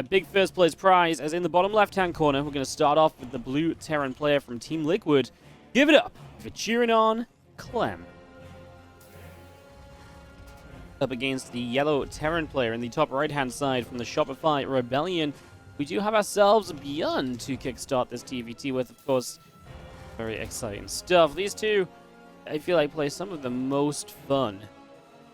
big first place prize, as in the bottom left-hand corner, we're going to start off with the blue Terran player from Team Liquid. Give it up for cheering on Clem. Up against the yellow Terran player in the top right-hand side from the Shopify Rebellion, we do have ourselves ByuN to kickstart this TvT with, of course. Very exciting stuff. These two, I feel like, play some of the most fun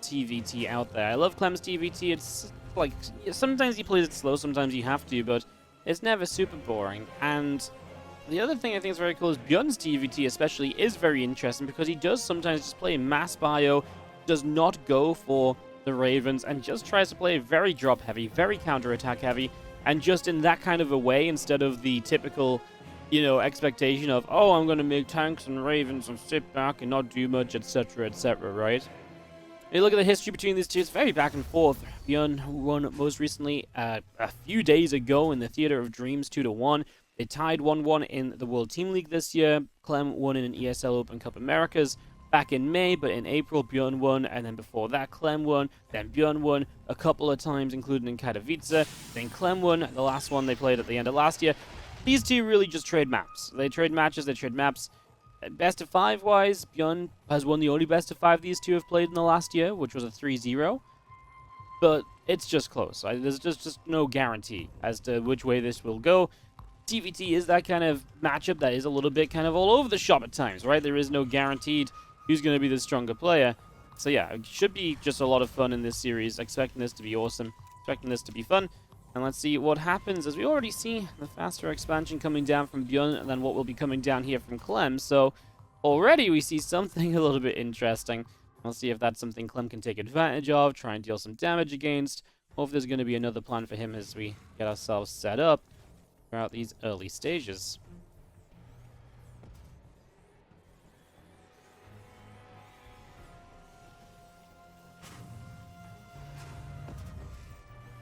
TvT out there. I love Clem's TvT. It's like, sometimes he plays it slow, sometimes you have to, but it's never super boring. And the other thing I think is very cool is ByuN's TvT especially is very interesting because he does sometimes just play mass bio, does not go for the Ravens, and just tries to play very drop heavy, very counter-attack heavy, and just in that kind of a way instead of the typical, you know, expectation of, oh, I'm going to make tanks and Ravens and sit back and not do much, etc., etc., right? If you look at the history between these two, it's very back and forth. ByuN won most recently a few days ago in the Theater of Dreams 2-1. They tied 1-1 in the World Team League this year. Clem won in an ESL Open Cup Americas back in May, but in April, ByuN won, and then before that, Clem won, then ByuN won a couple of times, including in Katowice, then Clem won, the last one they played at the end of last year. These two really just trade maps. They trade matches, they trade maps. Best of 5-wise, ByuN has won the only best of 5 these two have played in the last year, which was a 3-0. But it's just close. There's just no guarantee as to which way this will go. TvT is that kind of matchup that is a little bit kind of all over the shop at times, right? There is no guaranteed who's going to be the stronger player. So yeah, it should be just a lot of fun in this series. Expecting this to be awesome. Expecting this to be fun. And let's see what happens, as we already see the faster expansion coming down from ByuN than what will be coming down here from Clem. So already we see something a little bit interesting. We'll see if that's something Clem can take advantage of, try and deal some damage against, or if there's going to be another plan for him as we get ourselves set up throughout these early stages.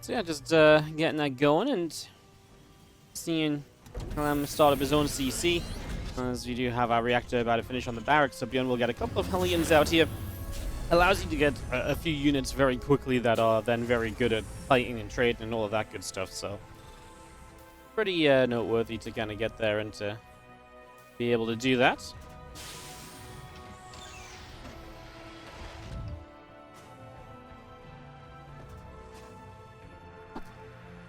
So yeah, just getting that going and seeing Clem start up his own CC. As we do have our reactor about to finish on the barracks, so ByuN will get a couple of Hellions out here. Allows you to get a few units very quickly that are then very good at fighting and trading and all of that good stuff. So pretty noteworthy to kind of get there and to be able to do that.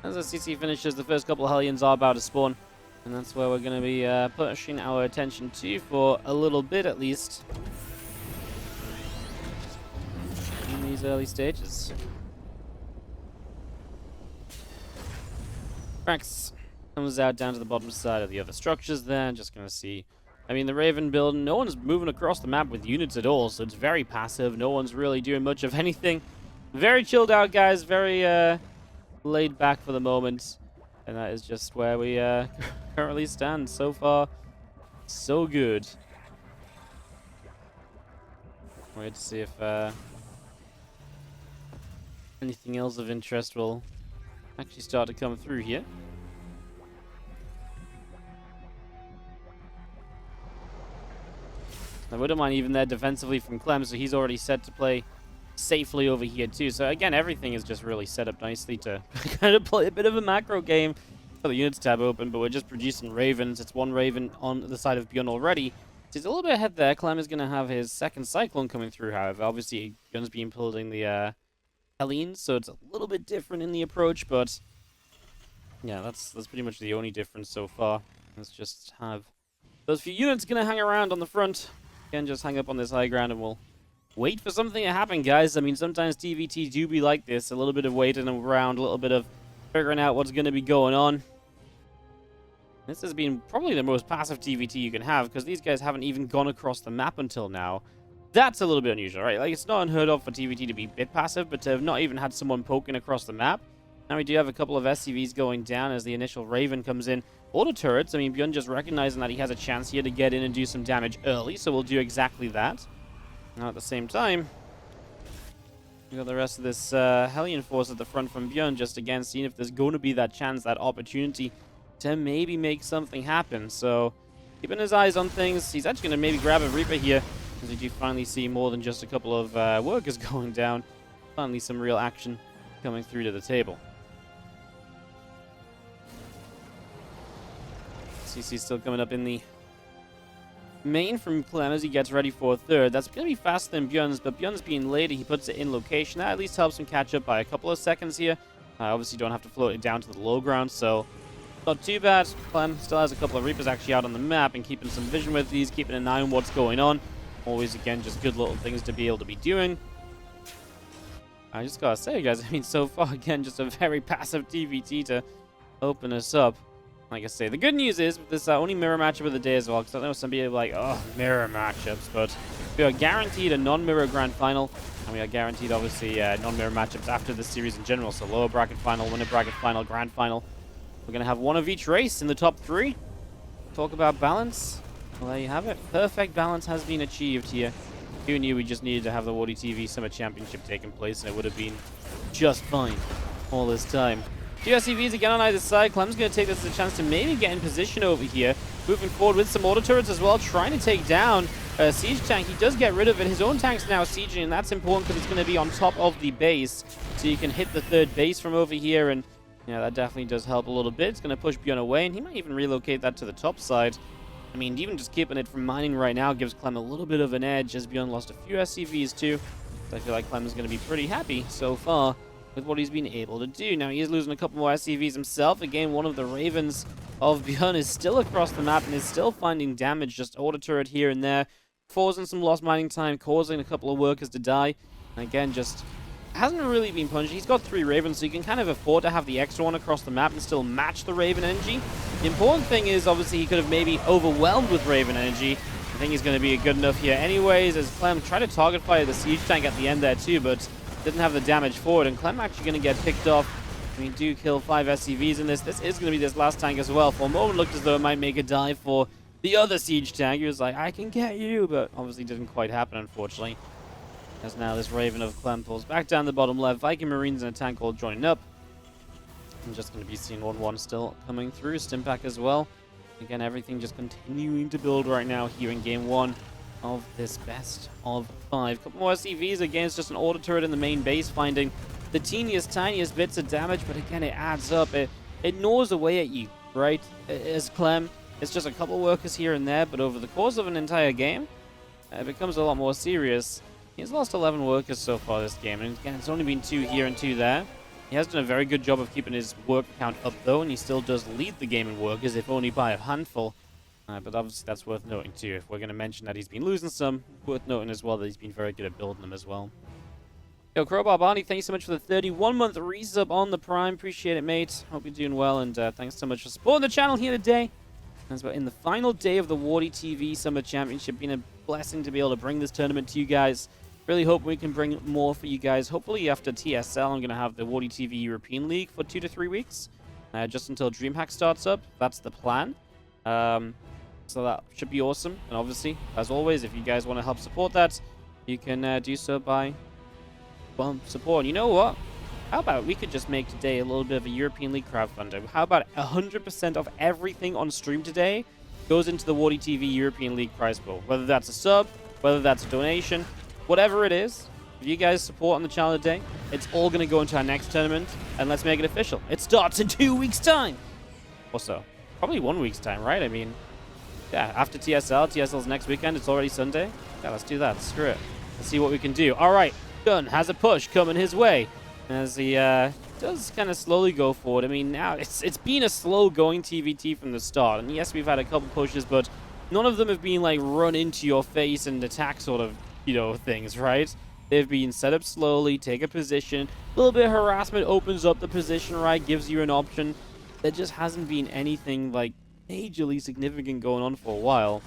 As the CC finishes, the first couple of Hellions are about to spawn, and that's where we're going to be pushing our attention to for a little bit at least in these early stages. Rex comes out down to the bottom side of the other structures there. Just going to see, I mean, the Raven build, no one's moving across the map with units at all, so it's very passive. No one's really doing much of anything. Very chilled out, guys. Very laid back for the moment, and that is just where we currently stand. So far, so good. Wait to see if anything else of interest will actually start to come through here. I wouldn't mind even there defensively from Clem, so he's already set to play safely over here too. So again, everything is just really set up nicely to kind of play a bit of a macro game. Got the units tab open, but we're just producing Ravens. It's one Raven on the side of ByuN already. So he's a little bit ahead there. Clem is going to have his second Cyclone coming through, however. Obviously, ByuN's been building the Hellions, so it's a little bit different in the approach, but yeah, that's pretty much the only difference so far. Let's just have those few units going to hang around on the front. Again, just hang up on this high ground and we'll wait for something to happen, guys. I mean, sometimes TvT do be like this. A little bit of waiting around, a little bit of figuring out what's going to be going on. This has been probably the most passive TvT you can have, because these guys haven't even gone across the map until now. That's a little bit unusual, right? Like, it's not unheard of for TvT to be a bit passive, but to have not even had someone poking across the map. Now we do have a couple of SCVs going down as the initial Raven comes in. Auto turrets, I mean, ByuN just recognizing that he has a chance here to get in and do some damage early, so we'll do exactly that. Now at the same time, we got the rest of this Hellion force at the front from ByuN, just again seeing if there's going to be that chance, that opportunity to maybe make something happen. So keeping his eyes on things. He's actually going to maybe grab a Reaper here, as we do finally see more than just a couple of workers going down. Finally some real action coming through to the table. CC still coming up in the main from Clem as he gets ready for a third. That's going to be faster than ByuN's, but ByuN's being later. He puts it in location. That at least helps him catch up by a couple of seconds here. Obviously, don't have to float it down to the low ground, so not too bad. Clem still has a couple of Reapers actually out on the map and keeping some vision with these, keeping an eye on what's going on. Always, again, just good little things to be able to be doing. I just gotta say, guys, I mean, so far, again, just a very passive TvT to open us up. Like I say, the good news is this only mirror matchup of the day as well, because I know some people are like, oh, mirror matchups, but we are guaranteed a non-mirror grand final, and we are guaranteed, obviously, non-mirror matchups after the series in general. So lower bracket final, winner bracket final, grand final. We're going to have one of each race in the top 3. Talk about balance. Well, there you have it. Perfect balance has been achieved here. Who knew we just needed to have the WardiTV Summer Championship taking place, and it would have been just fine all this time. 2 SCVs again on either side. Clem's going to take this as a chance to maybe get in position over here. Moving forward with some auto turrets as well, trying to take down a siege tank. He does get rid of it. His own tank's now sieging, and that's important because it's going to be on top of the base. So you can hit the third base from over here, and yeah, that definitely does help a little bit. It's going to push ByuN away, and he might even relocate that to the top side. I mean, even just keeping it from mining right now gives Clem a little bit of an edge, as ByuN lost a few SCVs too. So I feel like Clem is going to be pretty happy so far with what he's been able to do. Now, he is losing a couple more SCVs himself. Again, one of the Ravens of ByuN is still across the map and is still finding damage, just auto turret here and there, causing some lost mining time, causing a couple of workers to die. And again, just hasn't really been punched. He's got 3 Ravens, so you can kind of afford to have the extra one across the map and still match the Raven energy. The important thing is, obviously, he could have maybe overwhelmed with Raven energy. I think he's going to be good enough here anyways, as Clem tried to target fire the siege tank at the end there too, but didn't have the damage for it, and Clem actually going to get picked off. I mean, do kill 5 SCVs in this. This is going to be this last tank as well. For a moment, looked as though it might make a dive for the other siege tank. He was like, I can get you, but obviously didn't quite happen, unfortunately. As now this Raven of Clem pulls back down the bottom left. Viking Marines and a tank all joining up. I'm just going to be seeing 1-1 still coming through. Stimpack as well. Again, everything just continuing to build right now here in game 1 of this best of 5. Couple more SCVs. Again, it's just an auto turret in the main base, finding the teeniest, tiniest bits of damage, but again, it adds up. It gnaws away at you, right? As Clem, it's just a couple workers here and there, but over the course of an entire game, it becomes a lot more serious. He's lost 11 workers so far this game, and again, it's only been 2 here and 2 there. He has done a very good job of keeping his work count up, though, and he still does lead the game in workers, if only by a handful. But obviously, that's worth noting, too. If we're going to mention that he's been losing some, worth noting as well that he's been very good at building them as well. Yo, Crowbar Barney, thank you so much for the 31-month resub on the Prime. Appreciate it, mate. Hope you're doing well, and thanks so much for supporting the channel here today. As we're in the final day of the WardiTV Summer Championship. Been a blessing to be able to bring this tournament to you guys. Really hope we can bring more for you guys. Hopefully after TSL, I'm going to have the WardiTV European League for 2 to 3 weeks. Just until DreamHack starts up. That's the plan. So that should be awesome. And obviously, as always, if you guys want to help support that, you can do so by support. And you know what? How about we could just make today a little bit of a European League crowdfunder? How about 100% of everything on stream today goes into the WardiTV European League prize pool? Whether that's a sub, whether that's a donation, whatever it is, if you guys support on the channel today, it's all going to go into our next tournament, and let's make it official. It starts in 2 weeks' time. Or so. Probably 1 week's time, right? I mean, yeah, after TSL's next weekend, it's already Sunday. Yeah, let's do that. Screw it. Let's see what we can do. All right, ByuN has a push coming his way, as he does kind of slowly go forward. I mean, now it's been a slow-going TvT from the start, and yes, we've had a couple pushes, but none of them have been, like, run into your face and attack sort of, you know, things, right? They've been set up slowly, take a position, a little bit of harassment opens up the position, right, gives you an option. There just hasn't been anything, like, majorly significant going on for a while.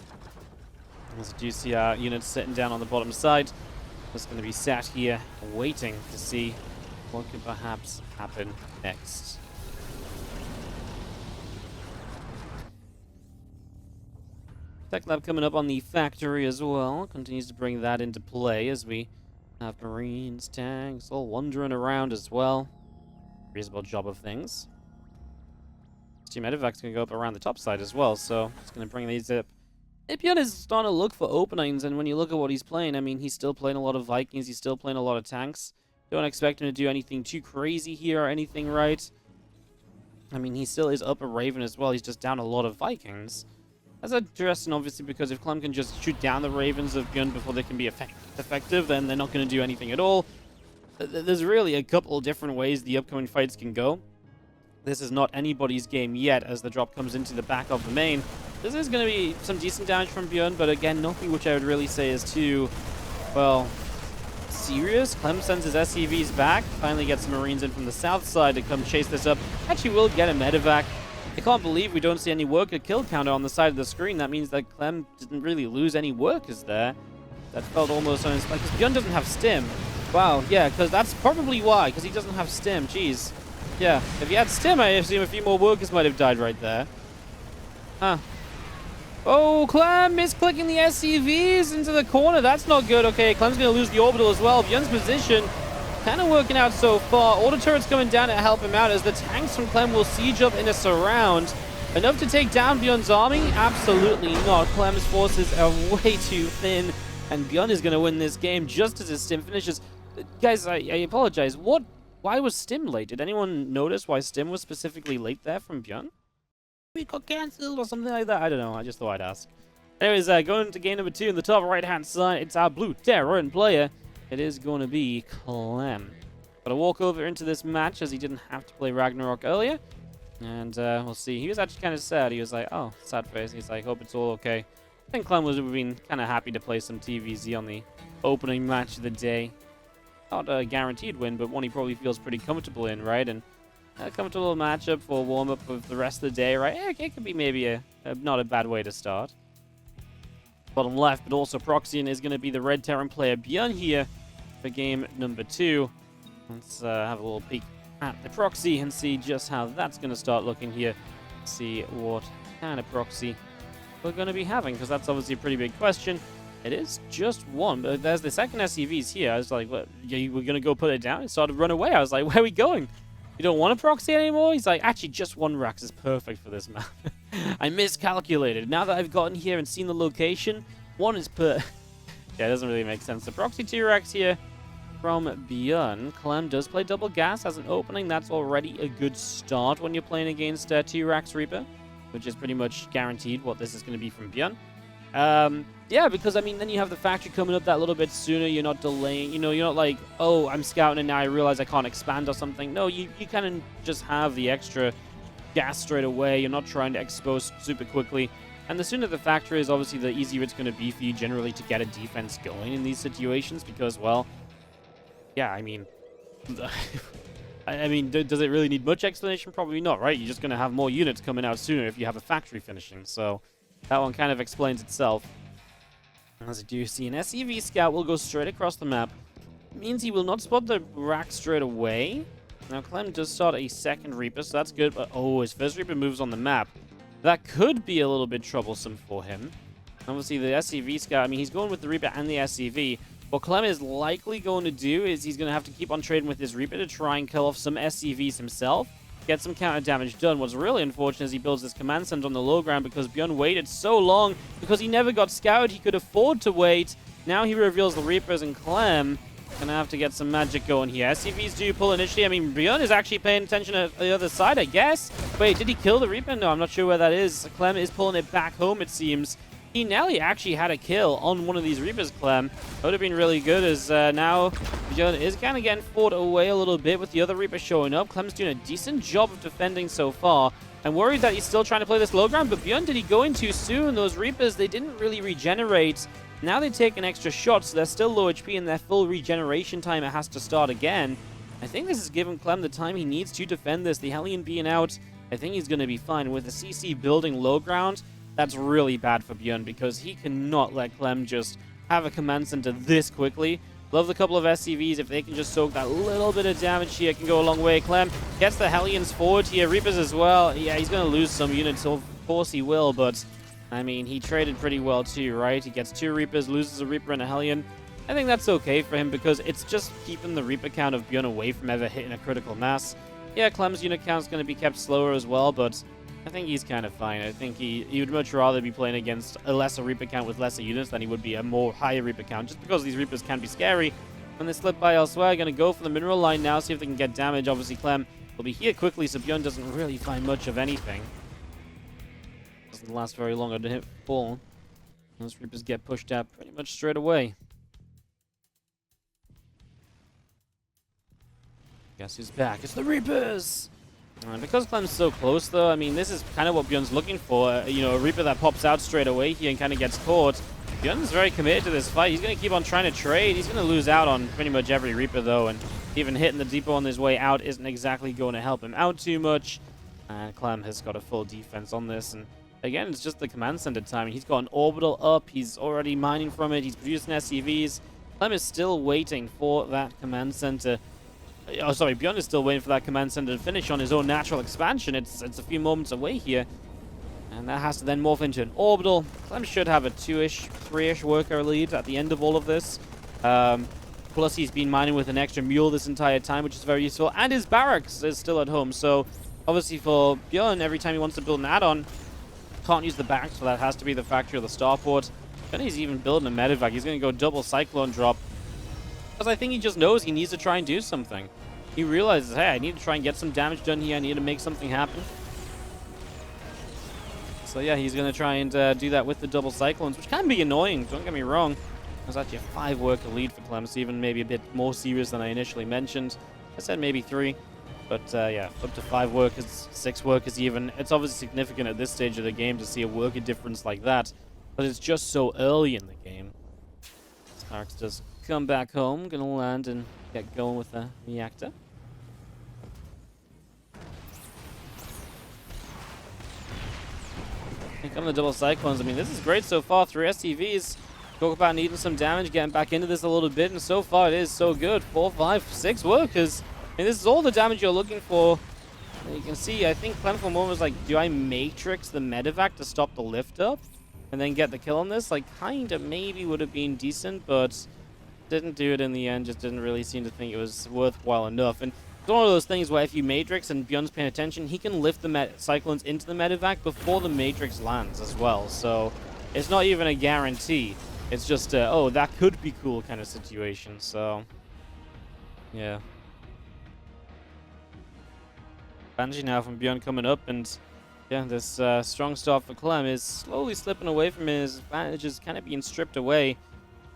As you see our units sitting down on the bottom side, just going to be sat here waiting to see what could perhaps happen next. Tech Lab coming up on the factory as well. Continues to bring that into play as we have Marines, tanks, all wandering around as well. Reasonable job of things. Team Medevac's going to go up around the top side as well, so it's going to bring these up. ByuN is starting to look for openings, and when you look at what he's playing, I mean, he's still playing a lot of Vikings, he's still playing a lot of tanks. Don't expect him to do anything too crazy here or anything, right? I mean, he still is up a Raven as well. He's just down a lot of Vikings. That's interesting, obviously, because if Clem can just shoot down the Ravens of ByuN before they can be effective, then they're not going to do anything at all. There's really a couple different ways the upcoming fights can go. This is not anybody's game yet as the drop comes into the back of the main. This is going to be some decent damage from ByuN, but again, nothing which I would really say is too, well, serious. Clem sends his SCVs back, finally gets some Marines in from the south side to come chase this up. Actually will get a medevac. I can't believe we don't see any worker kill counter on the side of the screen. That means that Clem didn't really lose any workers there. That felt almost uninspired, because ByuN doesn't have stim. Wow, yeah, because that's probably why, because he doesn't have stim. Jeez. Yeah, if he had stim, I assume a few more workers might have died right there. Huh. Oh, Clem misclicking the SCVs into the corner. That's not good. Okay, Clem's going to lose the orbital as well. ByuN's position kind of working out so far. Auto turrets coming down to help him out as the tanks from Clem will siege up in a surround. Enough to take down ByuN's army? Absolutely not. Clem's forces are way too thin, and ByuN is going to win this game just as his stim finishes. Guys, I apologize. Why was stim late? Did anyone notice why stim was specifically late there from ByuN? We got cancelled or something like that? I don't know. I just thought I'd ask. Anyways, going to game number 2 in the top right-hand side. It's our blue Terran player. It is going to be Clem. Got to walk over into this match as he didn't have to play Ragnarok earlier. And we'll see. He was actually kind of sad. He was like, oh, sad face. He's like, hope it's all okay. I think Clem would have been kind of happy to play some TvZ on the opening match of the day. Not a guaranteed win, but one he probably feels pretty comfortable in, right? And a comfortable matchup for warm-up of the rest of the day, right? It could be maybe not a bad way to start. Bottom left, but also Proxian is going to be the red Terran player ByuN here for game number 2. Let's have a little peek at the proxy and see just how that's going to start looking here. See what kind of proxy we're going to be having, because that's obviously a pretty big question. It is just one, but there's the second SCVs here. I was like, what, we're going to go put it down? It started to run away. I was like, where are we going? You don't want a proxy anymore? He's like, actually, just one Rax is perfect for this map. I miscalculated. Now that I've gotten here and seen the location, one is per... Yeah, it doesn't really make sense. The proxy 2 Rax here from ByuN. Clem does play double gas as an opening. That's already a good start when you're playing against 2 Rax Reaper, which is pretty much guaranteed what this is going to be from ByuN. Yeah, because, I mean, then you have the factory coming up that little bit sooner. You're not delaying. You know, you're not like, oh, I'm scouting and now I realize I can't expand or something. No, you kind of just have the extra gas straight away. You're not trying to expose super quickly. And the sooner the factory is, obviously, the easier it's going to be for you generally to get a defense going in these situations because, well, yeah, I mean... I mean, does it really need much explanation? Probably not, right? You're just going to have more units coming out sooner if you have a factory finishing. So that one kind of explains itself. As you do see, an SCV scout will go straight across the map. It means he will not spot the rack straight away. Now, Clem does start a second Reaper, so that's good. But, oh, his first Reaper moves on the map. That could be a little bit troublesome for him. Obviously, the SCV scout, I mean, he's going with the Reaper and the SCV. What Clem is likely going to do is he's going to have to keep on trading with his Reaper to try and kill off some SCVs himself. Get some counter damage done. What's really unfortunate is he builds this command center on the low ground because ByuN waited so long because he never got scouted. He could afford to wait. Now he reveals the Reapers, and Clem gonna have to get some magic going here. SCVs do pull initially. I mean, ByuN is actually paying attention at the other side, I guess. Wait, did he kill the Reaper? No, I'm not sure where that is. Clem is pulling it back home, it seems. He nearly actually had a kill on one of these Reapers, Clem. That would have been really good, as now ByuN is kind of getting fought away a little bit with the other Reaper showing up. Clem's doing a decent job of defending so far. I'm worried that he's still trying to play this low ground, but ByuN, did he go in too soon? Those Reapers, they didn't really regenerate. Now they take an extra shot, so they're still low HP, and their full regeneration timer has to start again. I think this is giving Clem the time he needs to defend this. The Hellion being out, I think he's going to be fine. With the CC building low ground, that's really bad for ByuN because he cannot let Clem just have a command center this quickly. Love the couple of SCVs. If they can just soak that little bit of damage here, it can go a long way. Clem gets the Hellions forward here. Reapers as well. Yeah, he's going to lose some units. Of course he will, but I mean, he traded pretty well too, right? He gets 2 Reapers, loses a Reaper and a Hellion. I think that's okay for him because it's just keeping the Reaper count of ByuN away from ever hitting a critical mass. Yeah, Clem's unit count is going to be kept slower as well, but I think he's kind of fine. I think he would much rather be playing against a lesser Reaper count with lesser units than he would be a more higher Reaper count, just because these Reapers can be scary when they slip by elsewhere. Going to go for the mineral line now, see if they can get damage. Obviously, Clem He'll be here quickly, so ByuN doesn't really find much of anything. Doesn't last very long to hit full. Those Reapers get pushed out pretty much straight away. Guess who's back? It's the Reapers! And because Clem's so close, though, I mean, this is kind of what ByuN's looking for. You know, a Reaper that pops out straight away here and kind of gets caught. ByuN's very committed to this fight. He's going to keep on trying to trade. He's going to lose out on pretty much every Reaper, though, and even hitting the depot on his way out isn't exactly going to help him out too much. And Clem has got a full defense on this, and again, it's just the command center time. He's got an orbital up. He's already mining from it. He's producing SCVs. Clem is still waiting for that command center. Oh, sorry, ByuN is still waiting for that command center to finish on his own natural expansion. It's a few moments away here. And that has to then morph into an orbital. Clem should have a 2-ish, 3-ish worker lead at the end of all of this. Plus, he's been mining with an extra mule this entire time, which is very useful. And his barracks is still at home. So, obviously for ByuN, every time he wants to build an add-on, can't use the barracks for that. Has to be the factory or the starport. Then he's even building a medevac. He's going to go double cyclone drop. Because I think he just knows he needs to try and do something. He realizes, hey, I need to try and get some damage done here. I need to make something happen. So yeah, he's going to try and do that with the double cyclones, which can be annoying, don't get me wrong. There's actually a 5-worker lead for Clem, so even maybe a bit more serious than I initially mentioned. I said maybe 3, but yeah, up to 5 workers, 6 workers even. It's obviously significant at this stage of the game to see a worker difference like that, but it's just so early in the game. Starks does come back home, gonna land and get going with the reactor. Come the double cyclones. I mean, this is great so far. 3 SCVs. Talk about needing some damage, getting back into this a little bit, and so far it is so good. 4, 5, 6 workers. I mean, this is all the damage you're looking for. And you can see, I think Clem for a moment was like, do I matrix the medevac to stop the lift up and then get the kill on this? Like, kind of maybe would have been decent, but didn't do it in the end. Just didn't really seem to think it was worthwhile enough. And it's one of those things where if you matrix and ByuN's paying attention, he can lift the cyclones into the medevac before the matrix lands as well. So it's not even a guarantee. It's just oh, that could be cool kind of situation. So yeah. Banshee now from ByuN coming up, and yeah, this strong start for Clem is slowly slipping away from his advantages, kind of being stripped away.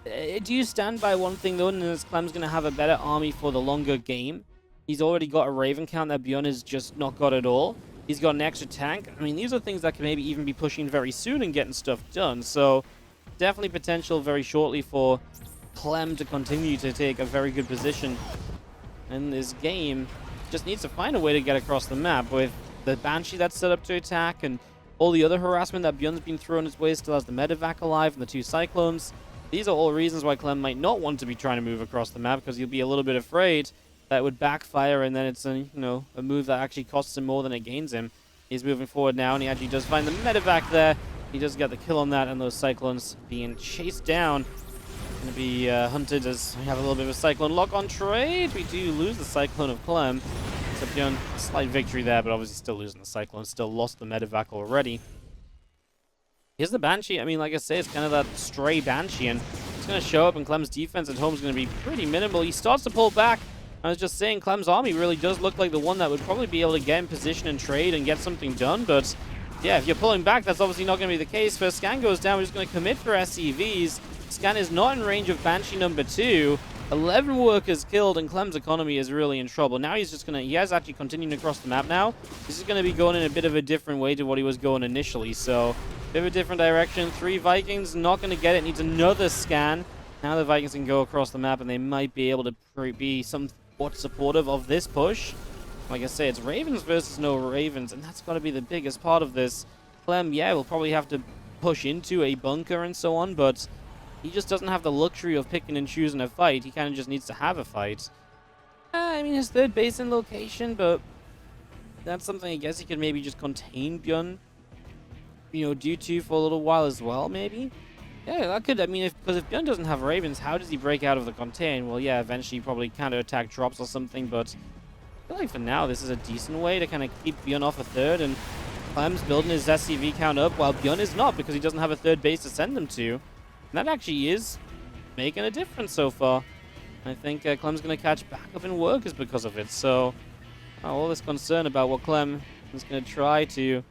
Do you stand by one thing though, and as Clem's going to have a better army for the longer game? He's already got a Raven count that ByuN has just not got at all. He's got an extra tank. I mean, these are things that can maybe even be pushing very soon and getting stuff done. So, definitely potential very shortly for Clem to continue to take a very good position in this game. Just needs to find a way to get across the map with the Banshee that's set up to attack and all the other harassment that ByuN's been thrown his way. Still has the medevac alive and the 2 cyclones. These are all reasons why Clem might not want to be trying to move across the map, because he'll be a little bit afraid that would backfire, and then it's a, a move that actually costs him more than it gains him. He's moving forward now, and he actually does find the medevac there. He does get the kill on that, and those cyclones being chased down. Going to be hunted as we have a little bit of a cyclone lock on trade. We do lose the cyclone of Clem. So ByuN, slight victory there, but obviously still losing the cyclone. Still lost the medevac already. Here's the Banshee. I mean, like I say, it's kind of that stray Banshee, and it's going to show up, and Clem's defense at home is going to be pretty minimal. He starts to pull back. I was just saying, Clem's army really does look like the one that would probably be able to get in position and trade and get something done, but yeah, if you're pulling back, that's obviously not going to be the case. First Scan goes down, we're just going to commit for SCVs. Scan is not in range of Banshee number 2. 11 workers killed, and Clem's economy is really in trouble. Now he's just going to, he has actually continued across the map now. He's just going to be going in a bit of a different way to what he was going initially, so a bit of a different direction. 3 Vikings, not going to get it, needs another Scan. Now the Vikings can go across the map, and they might be able to be somewhat supportive of this push. Like I say, it's Ravens versus no Ravens, and that's got to be the biggest part of this. Clem, yeah, will probably have to push into a bunker and so on, but he just doesn't have the luxury of picking and choosing a fight. He kind of just needs to have a fight. I mean, his third base in location, but that's something I guess he could maybe just contain ByuN, due to for a little while as well, maybe. Yeah, that could, I mean, because if ByuN doesn't have Ravens, how does he break out of the contain? Well, yeah, eventually probably counter-attack drops or something, but I feel like for now this is a decent way to kind of keep ByuN off a third, and Clem's building his SCV count up while ByuN is not, because he doesn't have a third base to send them to. And that actually is making a difference so far. I think Clem's going to catch back up in workers because of it, so all this concern about what Clem is going to try to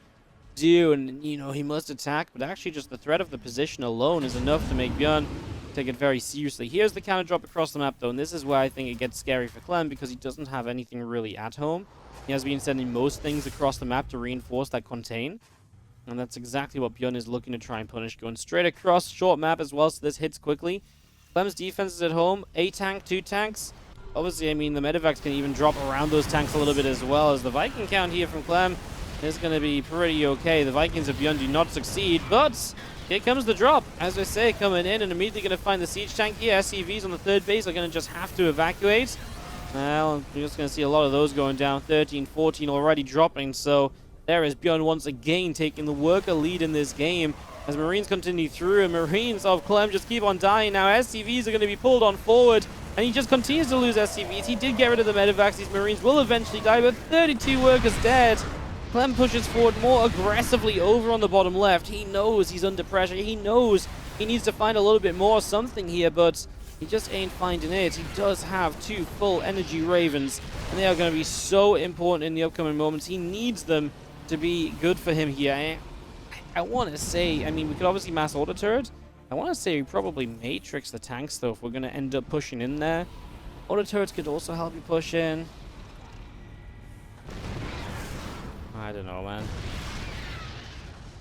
do, and you know, he must attack, but actually just the threat of the position alone is enough to make ByuN take it very seriously. Here's the counter drop across the map though, and this is where I think it gets scary for Clem, because he doesn't have anything really at home. He has been sending most things across the map to reinforce that contain, and that's exactly what ByuN is looking to try and punish, going straight across, short map as well, so this hits quickly. Clem's defense is at home, a tank, 2 tanks. Obviously, I mean, the medevacs can even drop around those tanks a little bit as well, as the Viking count here from Clem is going to be pretty okay. The Vikings of ByuN do not succeed, but here comes the drop. As I say, coming in and immediately going to find the siege tank here. SCVs on the 3rd base are going to just have to evacuate. Well, we're just going to see a lot of those going down. 13, 14 already dropping, so there is ByuN once again taking the worker lead in this game as Marines continue through, and Marines of Clem just keep on dying. Now SCVs are going to be pulled on forward, and he just continues to lose SCVs. He did get rid of the medevacs. These Marines will eventually die, but 32 workers dead. Clem pushes forward more aggressively over on the bottom left. He knows he's under pressure. He knows he needs to find a little bit more something here, but he just ain't finding it. He does have 2 full energy Ravens, and they are going to be so important in the upcoming moments. He needs them to be good for him here. I want to say, I mean, we could obviously mass auto turret. I want to say we probably matrix the tanks, though, if we're going to end up pushing in there. Auto turrets could also help you push in. I don't know, man.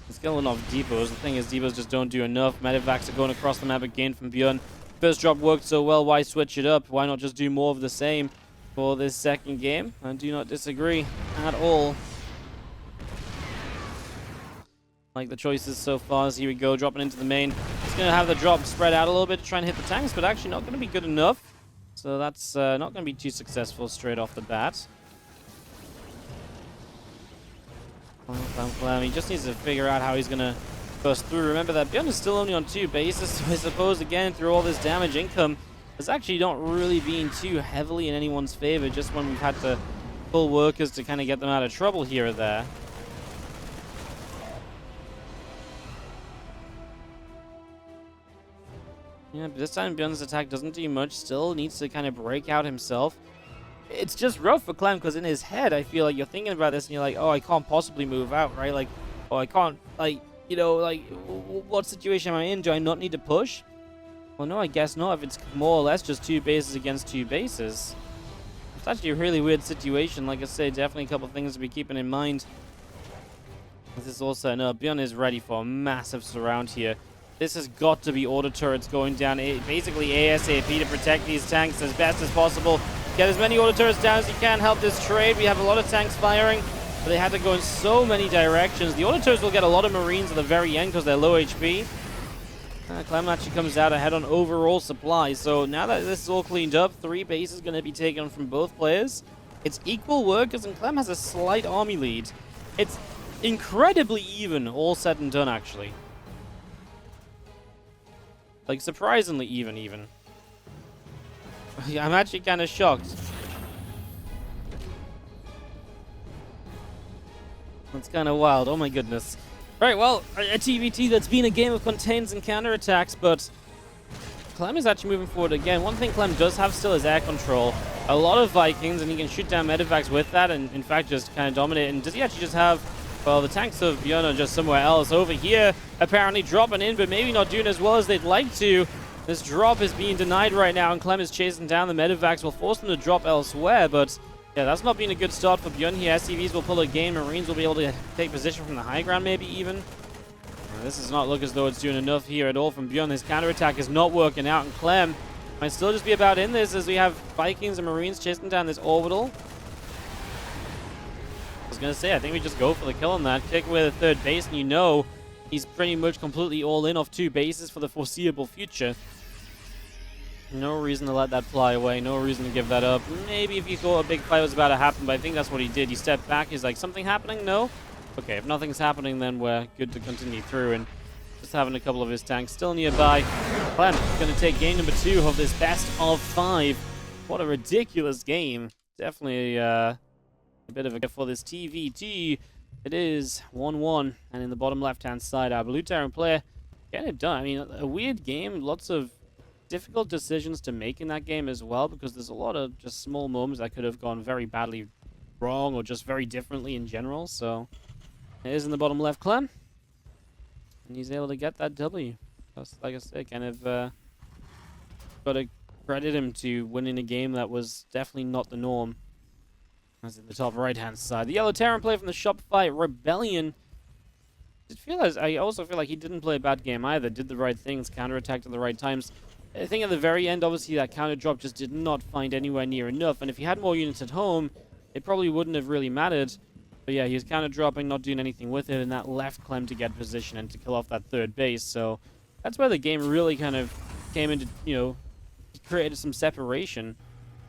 It's going off depots. The thing is, depots just don't do enough. Medevacs are going across the map again from ByuN. First drop worked so well, why switch it up? Why not just do more of the same for this second game? I do not disagree at all. Like the choices so far. As here we go, dropping into the main. It's going to have the drop spread out a little bit to try and hit the tanks, but actually not going to be good enough. So that's not going to be too successful straight off the bat. Clem. He just needs to figure out how he's going to burst through. Remember that ByuN is still only on 2 bases, so I suppose, again, through all this damage income, it's actually not really being too heavily in anyone's favor, just when we've had to pull workers to kind of get them out of trouble here or there. Yeah, but this time ByuN's attack doesn't do much. Still needs to kind of break out himself. It's just rough for Clem, because in his head, I feel like you're thinking about this and you're like, oh, I can't possibly move out, right? Like, oh, I can't, like, you know, like, what situation am I in? Do I not need to push? Well, no, I guess not, if it's more or less just 2 bases against 2 bases. It's actually a really weird situation. Like I say, definitely a couple of things to be keeping in mind. This is all setting up. ByuN is ready for a massive surround here. This has got to be auto turrets going down, basically ASAP, to protect these tanks as best as possible. Get as many auto turrets down as you can, help this trade. We have a lot of tanks firing, but they had to go in so many directions. The auto turrets will get a lot of Marines at the very end because they're low HP. Clem actually comes out ahead on overall supply. So now that this is all cleaned up, 3 bases going to be taken from both players. It's equal workers, and Clem has a slight army lead. It's incredibly even, all said and done, actually. Like, surprisingly even. I'm actually kind of shocked. That's kind of wild. Oh my goodness. Right, well, a TvT that's been a game of contains and counterattacks, but Clem is actually moving forward again. One thing Clem does have still is air control. A lot of Vikings, and he can shoot down medevacs with that, and in fact just kind of dominate. And does he actually just have... Well, the tanks of ByuN are just somewhere else. Over here, apparently dropping in, but maybe not doing as well as they'd like to. This drop is being denied right now, and Clem is chasing down the medevacs. Will force them to drop elsewhere, but yeah, that's not been a good start for ByuN here. SCVs will pull a game. Marines will be able to take position from the high ground, maybe even. This does not look as though it's doing enough here at all from ByuN. His counterattack is not working out, and Clem might still just be about in this as we have Vikings and Marines chasing down this orbital. I was going to say, I think we just go for the kill on that. Kick away the 3rd base, and you know he's pretty much completely all in off 2 bases for the foreseeable future. No reason to let that fly away. No reason to give that up. Maybe if you thought a big fight was about to happen, but I think that's what he did. He stepped back. He's like, something happening? No? Okay, if nothing's happening, then we're good to continue through. And just having a couple of his tanks still nearby. Clem going to take game number 2 of this best of 5. What a ridiculous game. Definitely a bit of a gift for this TvT. It is 1-1. And in the bottom left-hand side, our blue Terran player getting it done. I mean, a weird game. Lots of difficult decisions to make in that game as well, because there's a lot of just small moments that could have gone very badly wrong or just very differently in general. So it is in the bottom left, Clem. And he's able to get that W. That's, like I said, kind of got to credit him to winning a game that was definitely not the norm. That's in the top right-hand side. The yellow Terran play from the Shopify Rebellion. I also feel like he didn't play a bad game either. Did the right things, counterattacked at the right times. I think at the very end, obviously, that counter drop just did not find anywhere near enough. And if he had more units at home, it probably wouldn't have really mattered. But yeah, he was counter dropping, not doing anything with it, and that left Clem to get position and to kill off that third base. So that's where the game really kind of came into, created some separation.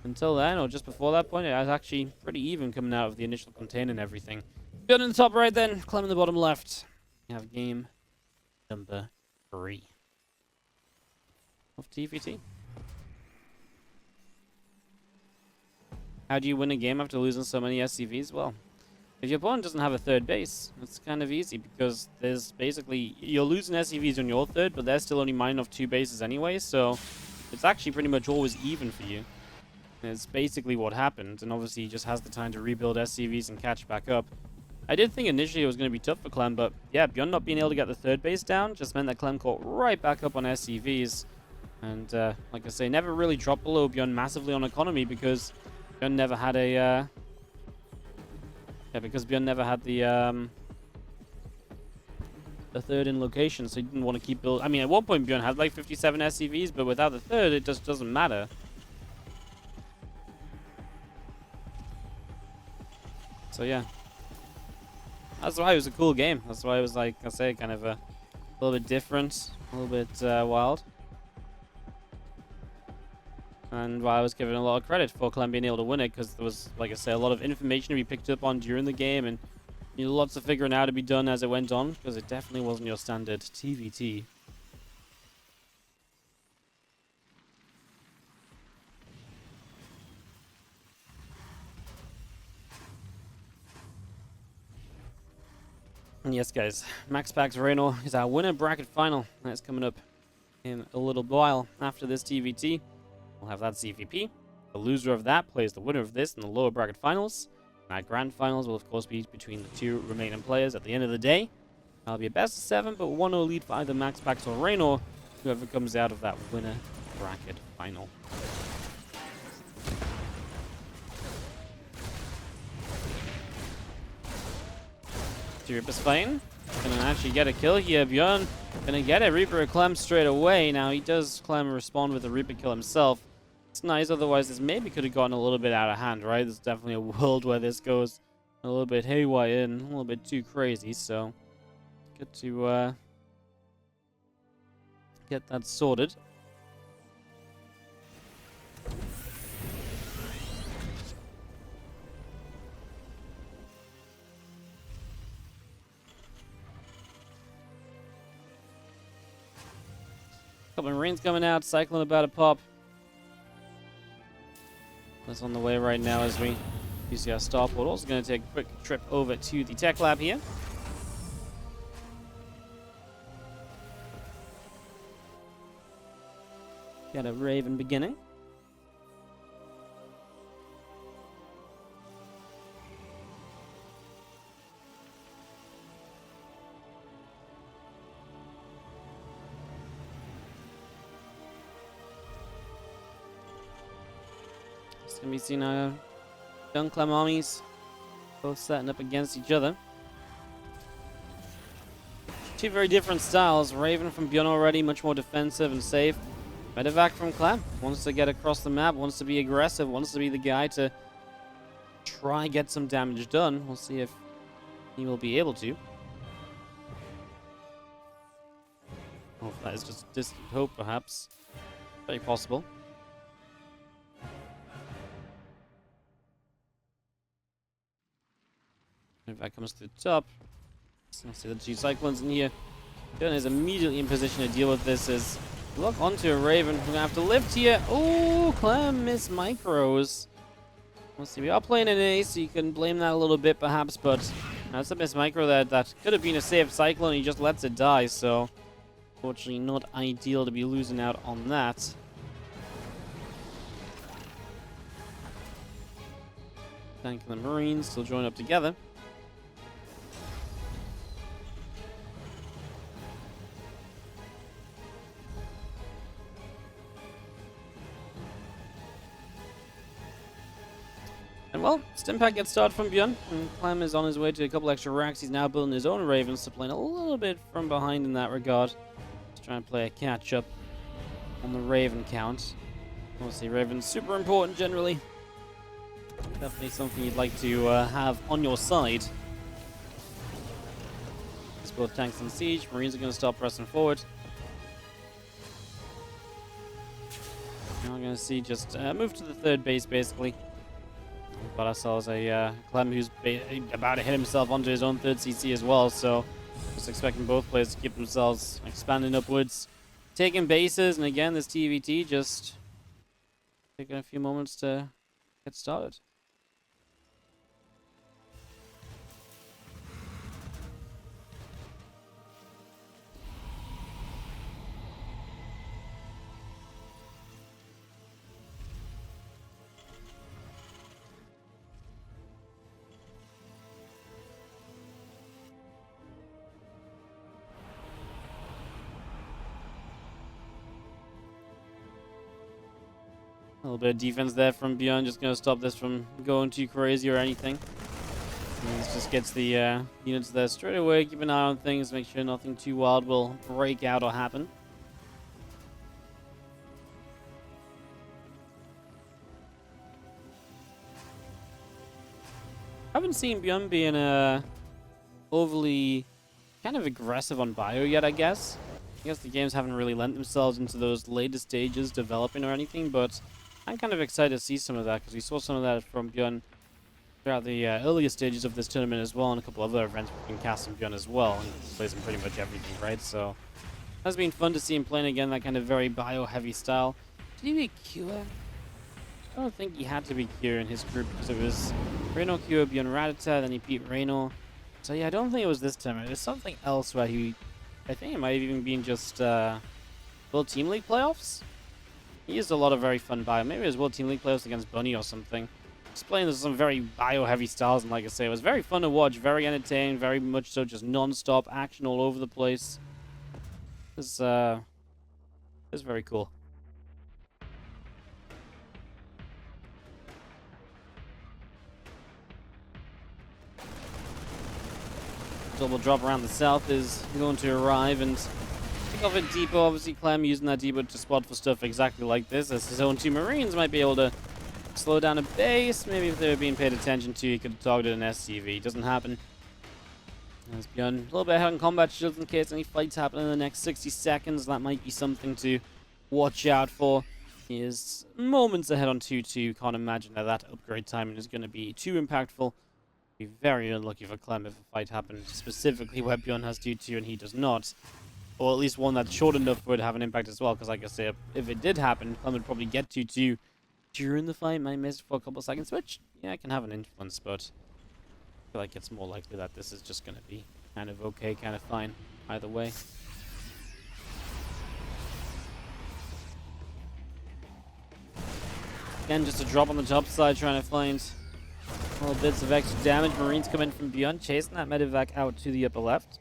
Until then, or just before that point, it was actually pretty even coming out of the initial contain and everything. ByuN in the top right then, Clem in the bottom left. We have game number 3 of TvT. How do you win a game after losing so many SCVs? Well, if your opponent doesn't have a third base, it's kind of easy because there's basically, you're losing SCVs on your third, but they're still only mining off 2 bases anyway, so it's actually pretty much always even for you. It's basically what happened, and obviously he just has the time to rebuild SCVs and catch back up. I did think initially it was going to be tough for Clem, but yeah, ByuN not being able to get the third base down just meant that Clem caught right back up on SCVs. And like I say, never really dropped below ByuN massively on economy because ByuN never had a... because ByuN never had the third in location, so he didn't want to keep building. I mean, at one point ByuN had like 57 SCVs, but without the third, it just doesn't matter. So yeah, that's why it was a cool game. That's why it was, like I say, kind of a little bit different, a little bit wild. And why I was given a lot of credit for Clem being able to win it, because there was, like I say, a lot of information to be picked up on during the game, and lots of figuring out to be done as it went on, because it definitely wasn't your standard TvT. And yes, guys, Max Packs Reno is our winner bracket final. That's coming up in a little while after this TvT. We'll have that CVP. The loser of that plays the winner of this in the lower bracket finals. And our grand finals will, of course, be between the 2 remaining players at the end of the day. That'll be a best of 7, but 1-0 lead for either Max Packs or Reno, whoever comes out of that winner bracket final. Reaper's playing. Gonna actually get a kill here. ByuN gonna get a Reaper Clem straight away. Now he does Clem respond with a Reaper kill himself. It's nice, otherwise this maybe could have gotten a little bit out of hand, right? There's definitely a world where this goes a little bit haywire and a little bit too crazy, so good to get that sorted. Couple of Marines coming out, Cyclone about to pop. That's on the way right now as we use our starport. Also going to take a quick trip over to the tech lab here. Got a Raven beginning. Can be seen young Clem armies both setting up against each other. 2 very different styles. Raven from ByuN already, much more defensive and safe. Medevac from Clem wants to get across the map, wants to be aggressive, wants to be the guy to try and get some damage done. We'll see if he will be able to. Oh, that is just distant hope, perhaps. Very possible. If that comes to the top, let's see the 2 Cyclones in here. ByuN is immediately in position to deal with this as look onto a Raven. We're gonna have to lift here. Oh, Clem missed micros. Let's see, we are playing an ace, so you can blame that a little bit perhaps, but that's a missed micro that could have been a safe Cyclone. He just lets it die, so unfortunately not ideal to be losing out on that. Tank and the Marines still join up together. And well, Stimpack gets started from ByuN, and Clem is on his way to a couple extra racks. He's now building his own Ravens, so playing a little bit from behind in that regard. He's trying to play a catch-up on the Raven count. Obviously, Raven's super important generally. Definitely something you'd like to have on your side. It's both tanks and siege. Marines are going to start pressing forward. Now we're going to see just move to the third base, basically. We've got ourselves a Clem who's about to hit himself onto his own third CC as well, so just expecting both players to keep themselves expanding upwards, taking bases, and again, this TvT just taking a few moments to get started. A little bit of defense there from ByuN, just going to stop this from going too crazy or anything. And this just gets the units there straight away. Keep an eye on things, make sure nothing too wild will break out or happen. I haven't seen ByuN being overly kind of aggressive on bio yet, I guess. I guess the games haven't really lent themselves into those later stages developing or anything, but I'm kind of excited to see some of that because we saw some of that from ByuN throughout the earlier stages of this tournament as well, and a couple other events we can cast in ByuN as well. And he plays in pretty much everything, right? So it has been fun to see him playing again that kind of very bio-heavy style. Did he be Q? I don't think he had to be Q in his group because it was Reno Q, ByuN Rattata, then he beat Reno. So yeah, I don't think it was this time. It was something else where I think it might have even been just World Team League playoffs. He used a lot of very fun bio. Maybe it was World Team League playoffs against Bunny or something. Just playing some very bio-heavy styles, and like I say, it was very fun to watch, very entertaining, very much so just non-stop action all over the place. It was very cool. Double drop around the south is going to arrive and pick off a depot. Obviously, Clem using that depot to spot for stuff exactly like this, as his own two Marines might be able to slow down a base. Maybe if they were being paid attention to, he could have targeted an SCV. Doesn't happen. As ByuN a little bit ahead on combat shields in case any fights happen in the next 60 seconds. That might be something to watch out for. He is moments ahead on 2-2. Can't imagine that upgrade timing is going to be too impactful. Be very unlucky for Clem if a fight happened specifically where ByuN has 2-2 and he does not. Or at least one that's short enough would have an impact as well, because like I say, if it did happen, Clem would probably get 2-2 during the fight, might miss for a couple of seconds, which, yeah, can have an influence, but I feel like it's more likely that this is just going to be kind of okay, kind of fine, either way. Again, just a drop on the top side, trying to find little bits of extra damage. Marines come in from ByuN, chasing that medevac out to the upper left.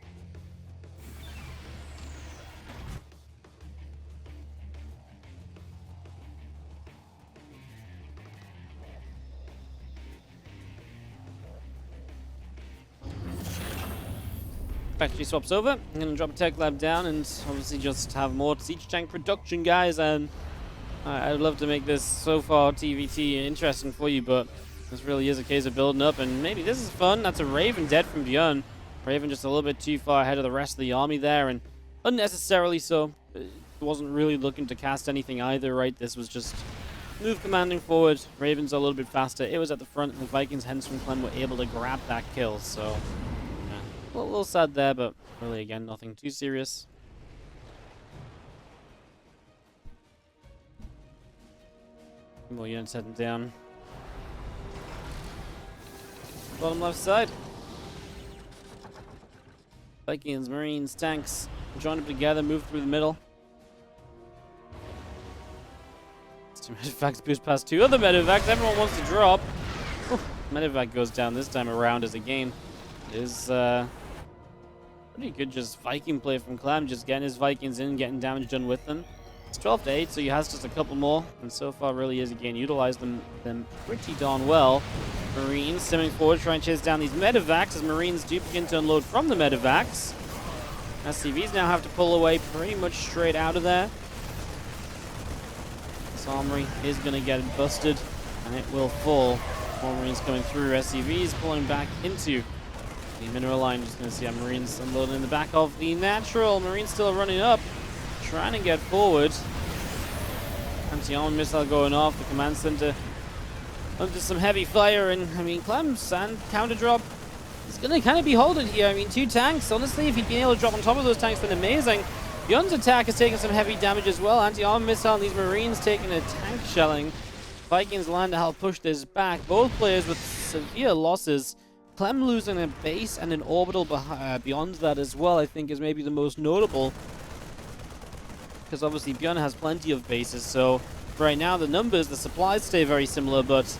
Factory swaps over. I'm going to drop a tech lab down and obviously just have more siege tank production, guys. And I'd love to make this so far TvT interesting for you, but this really is a case of building up, and maybe this is fun. That's a Raven dead from ByuN. Raven just a little bit too far ahead of the rest of the army there, and unnecessarily so. It wasn't really looking to cast anything either, right? This was just move commanding forward. Raven's a little bit faster. It was at the front, and the Vikings, hence from Clem, were able to grab that kill, so yeah. A little sad there, but really, again, nothing too serious. More units heading down. Bottom left side. Vikings, Marines, tanks join up together, move through the middle. Two medevacts boost past two other medevacts. Everyone wants to drop. Medevac goes down this time around as a game. It is pretty good just Viking play from Clem, just getting his Vikings in, getting damage done with them. It's 12-8, so he has just a couple more, and so far really is again utilized them pretty darn well. Marines simming forward, trying to chase down these Medevacs as Marines do begin to unload from the Medevacs. SCVs now have to pull away pretty much straight out of there. This armory is going to get busted, and it will fall. More Marines coming through. SCVs pulling back into the mineral line. Just going to see our Marines unloading in the back of the natural. Marines still running up, trying to get forward. Anti-armor missile going off. The command center under some heavy fire, and I mean, Clem's sand counter drop is going to kind of be holding here. I mean, 2 tanks. Honestly, if he'd been able to drop on top of those tanks, been amazing. ByuN's attack is taking some heavy damage as well. Anti-armor missile and these Marines taking a tank shelling. Vikings land to help push this back. Both players with severe losses. Clem losing a base and an orbital beyond that as well, I think, is maybe the most notable. Because obviously ByuN has plenty of bases, so right now the numbers, the supplies stay very similar, but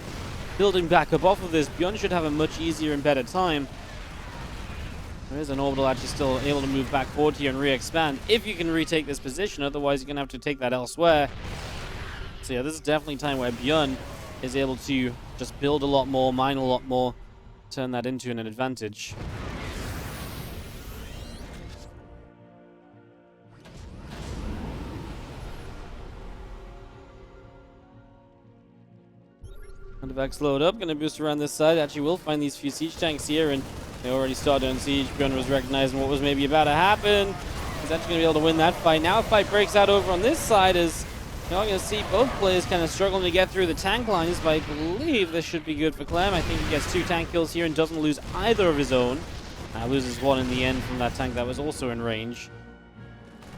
building back up off of this, ByuN should have a much easier and better time. There is an orbital actually still able to move back forward here and re-expand if you can retake this position, otherwise you're going to have to take that elsewhere. So yeah, this is definitely a time where ByuN is able to just build a lot more, mine a lot more, turn that into an advantage. Medevacs load up, going to boost around this side. Actually will find these few siege tanks here, and they already started on siege. ByuN was recognizing what was maybe about to happen. He's actually going to be able to win that fight. Now a fight breaks out over on this side as you're going to see both players kind of struggling to get through the tank lines, but I believe this should be good for Clem. I think he gets 2 tank kills here and doesn't lose either of his own. Loses 1 in the end from that tank that was also in range.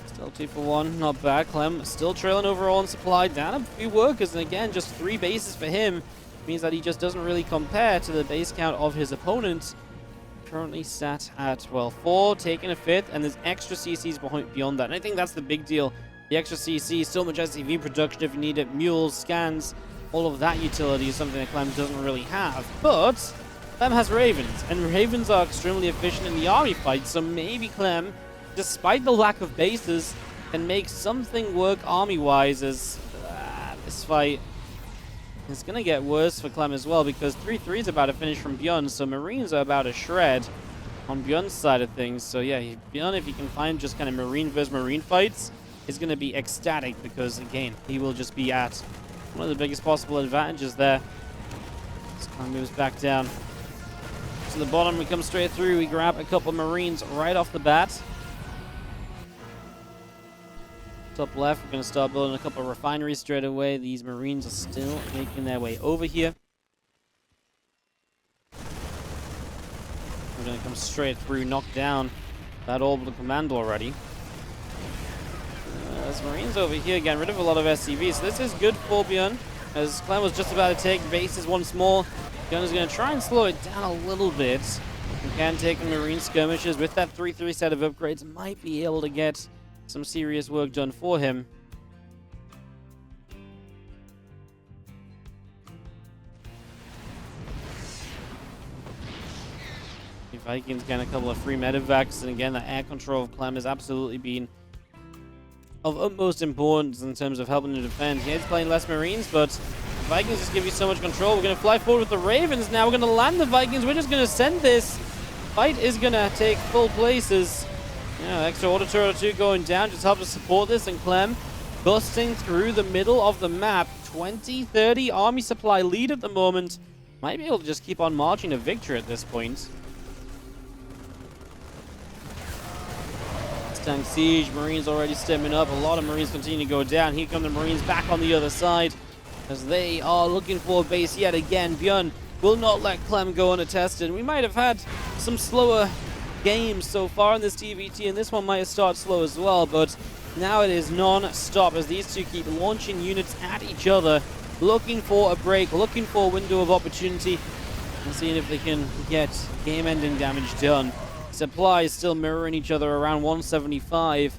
Still 2 for 1, not bad. Clem still trailing overall in supply, down a few workers, and again, just 3 bases for him. Means that he just doesn't really compare to the base count of his opponent. Currently sat at, well, 4, taking a 5th, and there's extra CCs beyond that. And I think that's the big deal. The extra CC, still much SCV production if you need it, mules, scans, all of that utility is something that Clem doesn't really have. But Clem has Ravens, and Ravens are extremely efficient in the army fight, so maybe Clem, despite the lack of bases, can make something work army-wise as this fight is going to get worse for Clem as well, because 3-3 is about to finish from ByuN, so Marines are about to shred on ByuN's side of things. So yeah, ByuN, if he can find just kind of Marine versus Marine fights, is going to be ecstatic, because again, he will just be at one of the biggest possible advantages there. This Clem moves back down to the bottom. We come straight through. We grab a couple Marines right off the bat. Top left, we're going to start building a couple of refineries straight away. These Marines are still making their way over here. We're going to come straight through, knock down that orbital command already. There's Marines over here, getting rid of a lot of SCVs. So this is good for ByuN, as Clem was just about to take bases once more. ByuN is going to try and slow it down a little bit. We can take the Marine skirmishes with that 3-3 set of upgrades. Might be able to get some serious work done for him. The Vikings getting a couple of free medevacs, and again, the air control of Clem has absolutely been of utmost importance in terms of helping to defend. He is playing less Marines, but the Vikings just give you so much control. We're going to fly forward with the Ravens now. We're going to land the Vikings. We're just going to send this. Fight is going to take full places. Yeah, extra order turret 2 going down just helps to support this, and Clem busting through the middle of the map. 20-30 army supply lead at the moment. Might be able to just keep on marching to victory at this point. Tank siege, Marines already stemming up. A lot of Marines continue to go down. Here come the Marines back on the other side as they are looking for a base yet again. ByuN will not let Clem go unattested. We might have had some slower games so far in this TvT, and this one might start slow as well, but now it is non-stop as these two keep launching units at each other, looking for a break, looking for a window of opportunity, and seeing if they can get game-ending damage done. Supplies still mirroring each other around 175.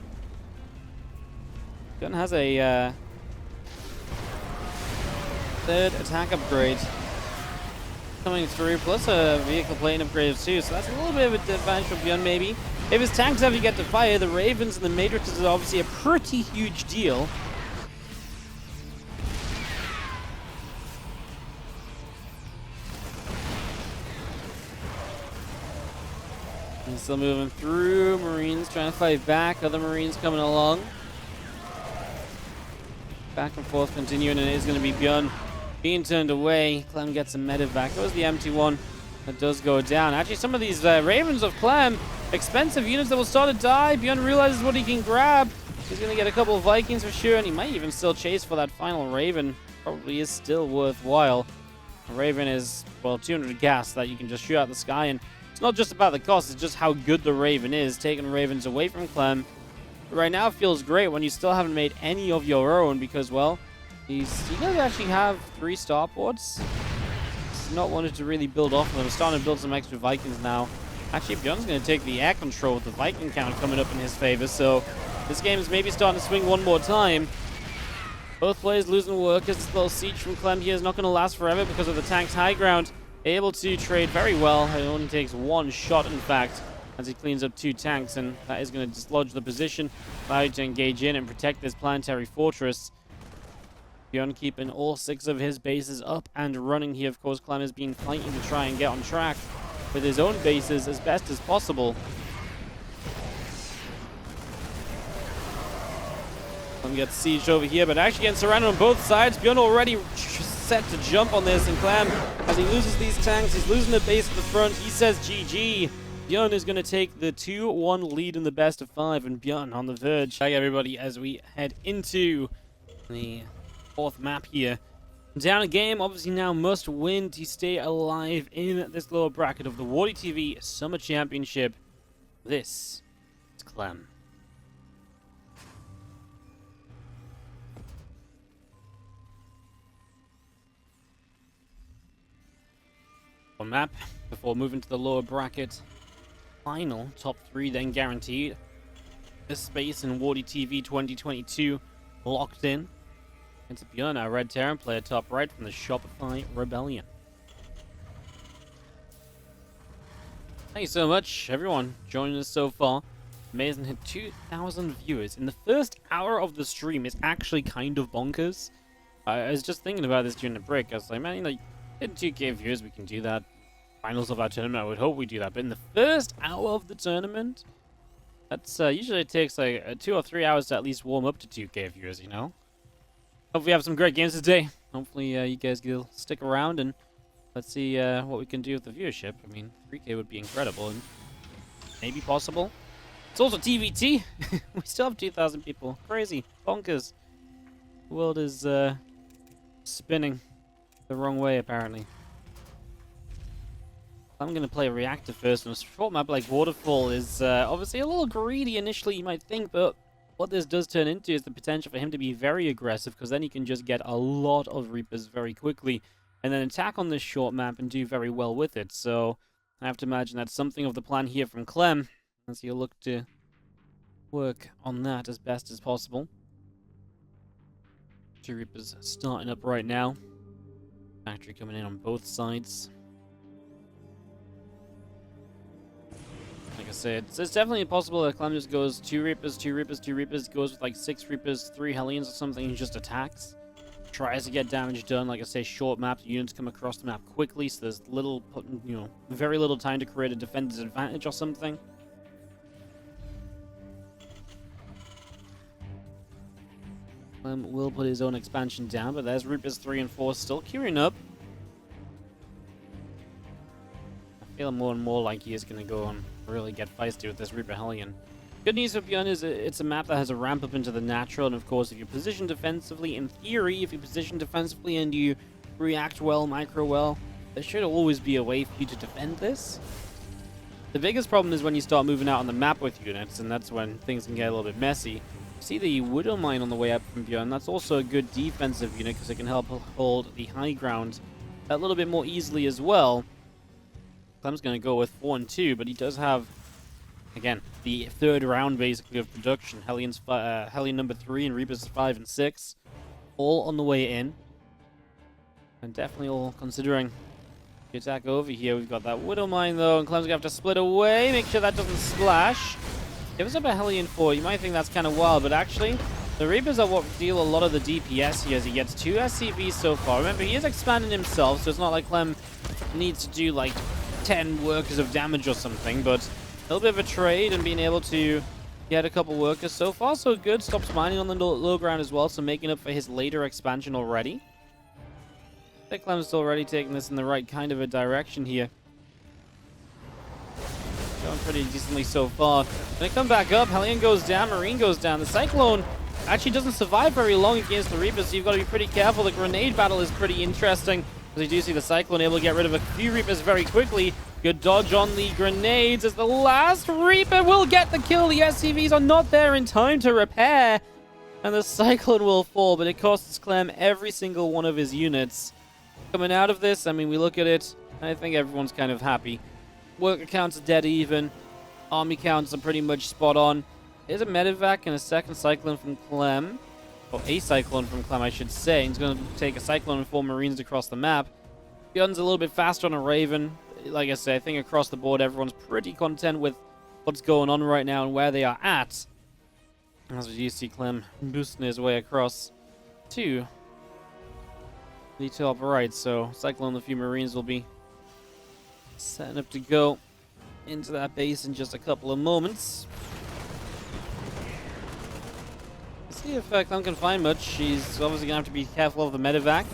ByuN has a 3rd attack upgrade. coming through, plus a vehicle plane upgrade too, so that's a little bit of an advantage for ByuN maybe. If his tanks ever get to fire, the Ravens and the Matrixes is obviously a pretty huge deal. He's still moving through. Marines trying to fight back. Other Marines coming along. Back and forth continuing, and it is going to be ByuN being turned away. Clem gets a medevac. That was the empty one. That does go down. Actually, some of these Ravens of Clem, expensive units that will start to die. ByuN realizes what he can grab. He's going to get a couple of Vikings for sure, and he might even still chase for that final Raven. Probably is still worthwhile. A Raven is, well, 200 gas that you can just shoot out the sky, and it's not just about the cost, it's just how good the Raven is. Taking Ravens away from Clem right now feels great when you still haven't made any of your own because, well, he does actually have 3 starports. He's not wanted to really build off of them. He's starting to build some extra Vikings now. Actually, ByuN's going to take the air control with the Viking count coming up in his favor, so this game is maybe starting to swing one more time. Both players losing workers. This little siege from Clem here is not going to last forever because of the tank's high ground. Able to trade very well. It only takes 1 shot, in fact, as he cleans up 2 tanks, and that is going to dislodge the position, allow you to engage in and protect this planetary fortress. ByuN keeping all 6 of his bases up and running here. Of course, Clem has been fighting to try and get on track with his own bases as best as possible. Clem gets sieged over here, but actually getting surrounded on both sides. ByuN already set to jump on this, and Clem, as he loses these tanks, he's losing the base at the front. He says GG. ByuN is going to take the 2-1 lead in the best of 5, and ByuN on the verge. Hi everybody, as we head into the 4th map here. Down a game, obviously now must win to stay alive in this lower bracket of the WardiTV Summer Championship. This is Clem. One map before moving to the lower bracket. Final top 3 then guaranteed. This space in WardiTV 2022 locked in. It's ByuN, our red Terran player, top right from the Shopify Rebellion. Thank you so much, everyone, joining us so far. Amazing, hit 2,000 viewers in the first hour of the stream. Is actually kind of bonkers. I was just thinking about this during the break. I was like, man, you know, in 2K viewers, we can do that. Finals of our tournament, I would hope we do that. But in the first hour of the tournament, that's usually it takes like 2 or 3 hours to at least warm up to 2K viewers, you know? Hopefully we have some great games today. Hopefully you guys will stick around, and let's see what we can do with the viewership. I mean, 3K would be incredible and maybe possible. It's also TvT. We still have 2,000 people. Crazy. Bonkers. The world is spinning the wrong way, apparently. I'm going to play a reactor first, and a short map like Waterfall is obviously a little greedy initially, you might think, but what this does turn into is the potential for him to be very aggressive, because then he can just get a lot of Reapers very quickly, and then attack on this short map and do very well with it. So I have to imagine that's something of the plan here from Clem, as he'll look to work on that as best as possible. 2 Reapers starting up right now. Factory coming in on both sides. Like I said, it's definitely possible that Clem just goes 2 Reapers, 2 Reapers, 2 Reapers, goes with like 6 Reapers, 3 Hellions or something, and just attacks. Tries to get damage done. Like I say, short maps, units come across the map quickly, so there's little, you know, very little time to create a defender's advantage or something. Clem will put his own expansion down, but there's Reapers 3 and 4 still queuing up. I feel more and more like he is going to go and really get feisty with this Reaper Hellion. Good news for ByuN is it's a map that has a ramp up into the natural, and of course if you position defensively, in theory, if you position defensively and you react well, micro well, there should always be a way for you to defend this. The biggest problem is when you start moving out on the map with units, and that's when things can get a little bit messy. See the Widow Mine on the way up from ByuN. That's also a good defensive unit because it can help hold the high ground a little bit more easily as well. Clem's going to go with 4 and 2, but he does have, again, the 3rd round basically of production. Hellion number 3 and Reapers 5 and 6, all on the way in, and definitely all considering The attack over here, we've got that Widow Mine though, and Clem's gonna have to split away, make sure that doesn't splash. Gives up a Hellion 4. You might think that's kind of wild, but actually, the Reapers are what deal a lot of the DPS here as he gets 2 SCVs so far. Remember, he is expanding himself, so it's not like Clem needs to do like 10 workers of damage or something, but a little bit of a trade and being able to get a couple workers. So far, so good. Stops mining on the low ground as well, so making up for his later expansion already. I think Clem's already taking this in the right kind of a direction here. Going pretty decently so far. When they come back up, Hellion goes down, Marine goes down. The Cyclone actually doesn't survive very long against the Reapers, so you've got to be pretty careful. The grenade battle is pretty interesting, as you do see the Cyclone able to get rid of a few Reapers very quickly. Good dodge on the grenades as the last Reaper will get the kill. The SCVs are not there in time to repair, and the Cyclone will fall, but it costs Clem every single one of his units. Coming out of this, I mean, we look at it, I think everyone's kind of happy. Worker counts are dead even. Army counts are pretty much spot on. There's a Medivac and a second Cyclone from Clem. Or a Cyclone from Clem, I should say. He's going to take a Cyclone and 4 Marines across the map. ByuN's a little bit faster on a Raven. Like I say, I think across the board, everyone's pretty content with what's going on right now and where they are at. As you see Clem boosting his way across to the top right. So Cyclone and a few Marines will be setting up to go into that base in just a couple of moments. Let's see if Clem can find much. He's obviously going to have to be careful of the Medivac.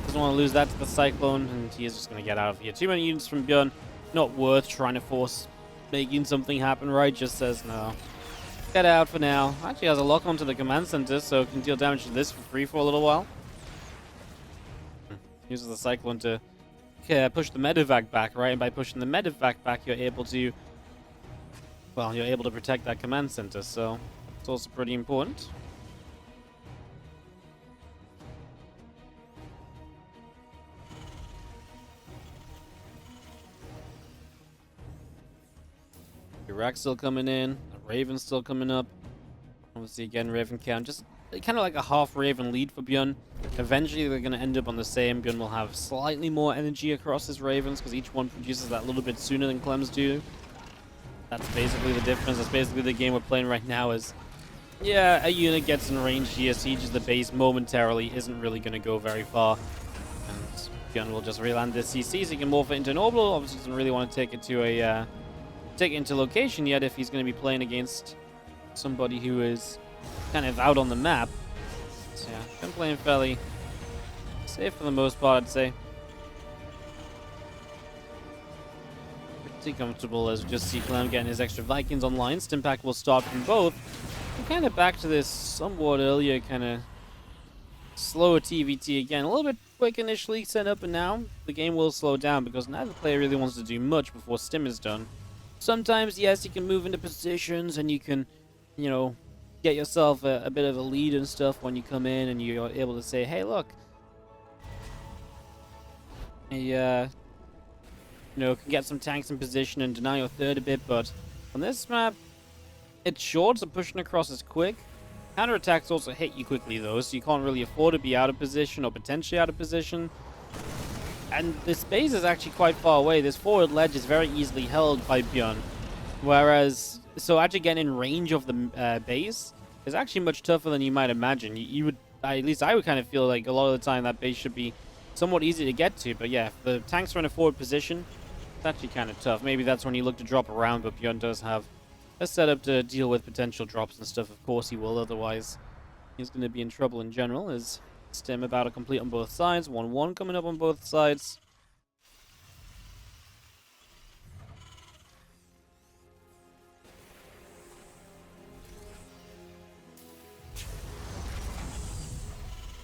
Doesn't want to lose that to the Cyclone, and he is just going to get out of here. Too many units from ByuN. Not worth trying to force making something happen, right? Just says no. Get out for now. Actually has a lock onto the command center, so can deal damage to this for free for a little while. Uses the Cyclone to push the Medivac back, right? And by pushing the Medivac back, you're able to, well, you're able to protect that command center, so it's also pretty important. Iraq's still coming in. The Raven's still coming up. Obviously, again, Raven count. Just kind of like a half Raven lead for ByuN. Eventually, they're going to end up on the same. ByuN will have slightly more energy across his Ravens because each one produces that little bit sooner than Clem's do. That's basically the difference. That's basically the game we're playing right now is, yeah, a unit gets in range here, sieges the base momentarily, isn't really going to go very far. And ByuN will just reland this CC so he can morph it into an orbital. Obviously, doesn't really want to take it to a take it into location yet if he's going to be playing against somebody who is kind of out on the map. So yeah, been playing fairly safe for the most part, I'd say. Pretty comfortable as we just see Clem getting his extra Vikings online. Stimpack will start from both. We're kind of back to this somewhat earlier kind of slower TvT again. A little bit quick initially set up, and now the game will slow down because neither player really wants to do much before stim is done. Sometimes, yes, you can move into positions and you can, you know, get yourself a bit of a lead and stuff when you come in and you're able to say, hey, look, you know, can get some tanks in position and deny your third a bit, but on this map, it's short, so pushing across is quick. Counterattacks also hit you quickly, though, so you can't really afford to be out of position or potentially out of position. And this base is actually quite far away. This forward ledge is very easily held by ByuN. Whereas, so actually getting in range of the base is actually much tougher than you might imagine. You would, at least I would kind of feel like a lot of the time that base should be somewhat easy to get to. But yeah, if the tanks are in a forward position, it's actually kind of tough. Maybe that's when you look to drop around, but ByuN does have a setup to deal with potential drops and stuff. Of course he will, otherwise he's going to be in trouble in general. As Stim about to complete on both sides. 1-1 coming up on both sides.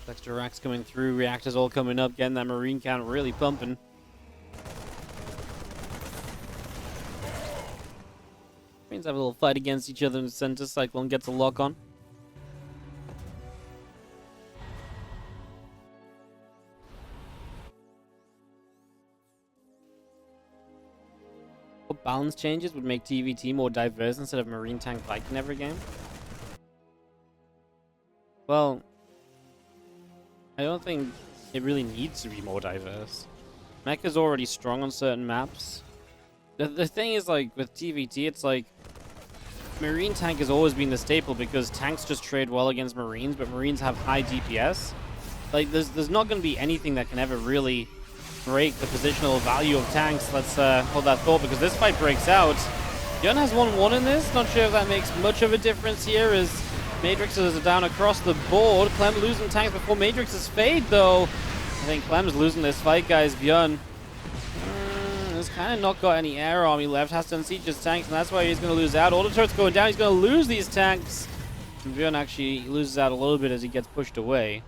Extra racks coming through. Reactors all coming up. Getting that Marine count really pumping. Marines have a little fight against each other in the center. Cyclone gets a lock on. What balance changes would make TvT more diverse instead of Marine Tank Viking every game? Well, I don't think it really needs to be more diverse. Mecha's already strong on certain maps. The thing is, like, with TvT, it's like Marine tank has always been the staple because tanks just trade well against Marines, but Marines have high DPS. Like, there's not going to be anything that can ever really break the positional value of tanks. Let's hold that thought, because this fight breaks out. ByuN has 1-1 in this. Not sure if that makes much of a difference here, as Matrixes are down across the board. Clem losing tanks before Matrixes fade, though. I think Clem's losing this fight, guys. ByuN has kind of not got any air army left. Has to unsiege his tanks, and that's why he's going to lose out. All the turrets going down. He's going to lose these tanks. And ByuN actually loses out a little bit as he gets pushed away.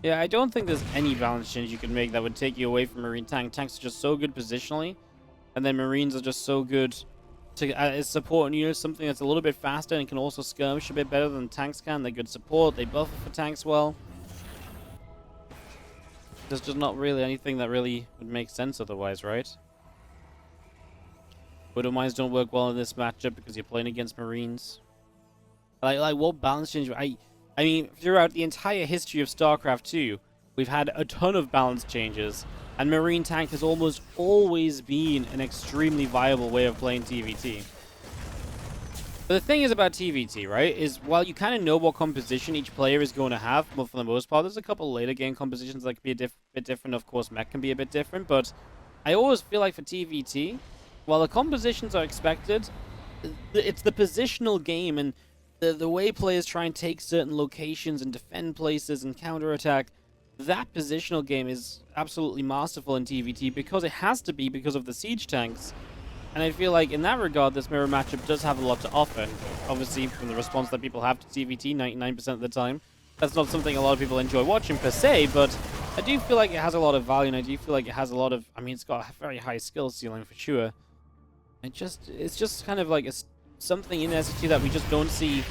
Yeah, I don't think there's any balance change you can make that would take you away from Marine tank. Tanks are just so good positionally, and then Marines are just so good to as support and use something that's a little bit faster and can also skirmish a bit better than tanks can. They're good support. They buffer for tanks well. There's just not really anything that really would make sense otherwise, right? Widow Mines don't work well in this matchup because you're playing against Marines. Like what balance change? I mean, throughout the entire history of StarCraft 2, we've had a ton of balance changes, and Marine tank has almost always been an extremely viable way of playing TvT. But the thing is about TvT, right, is while you kind of know what composition each player is going to have, but for the most part, there's a couple later game compositions that can be a bit different. Of course, mech can be a bit different, but I always feel like for TvT, while the compositions are expected, it's the positional game and the way players try and take certain locations and defend places and counterattack. That positional game is absolutely masterful in TvT because it has to be because of the siege tanks. And I feel like in that regard, this mirror matchup does have a lot to offer. Obviously, from the response that people have to TvT 99% of the time, that's not something a lot of people enjoy watching per se, but I do feel like it has a lot of value, and I do feel like it has a lot of, I mean, it's got a very high skill ceiling for sure. It's just kind of like something in SCT that we just don't see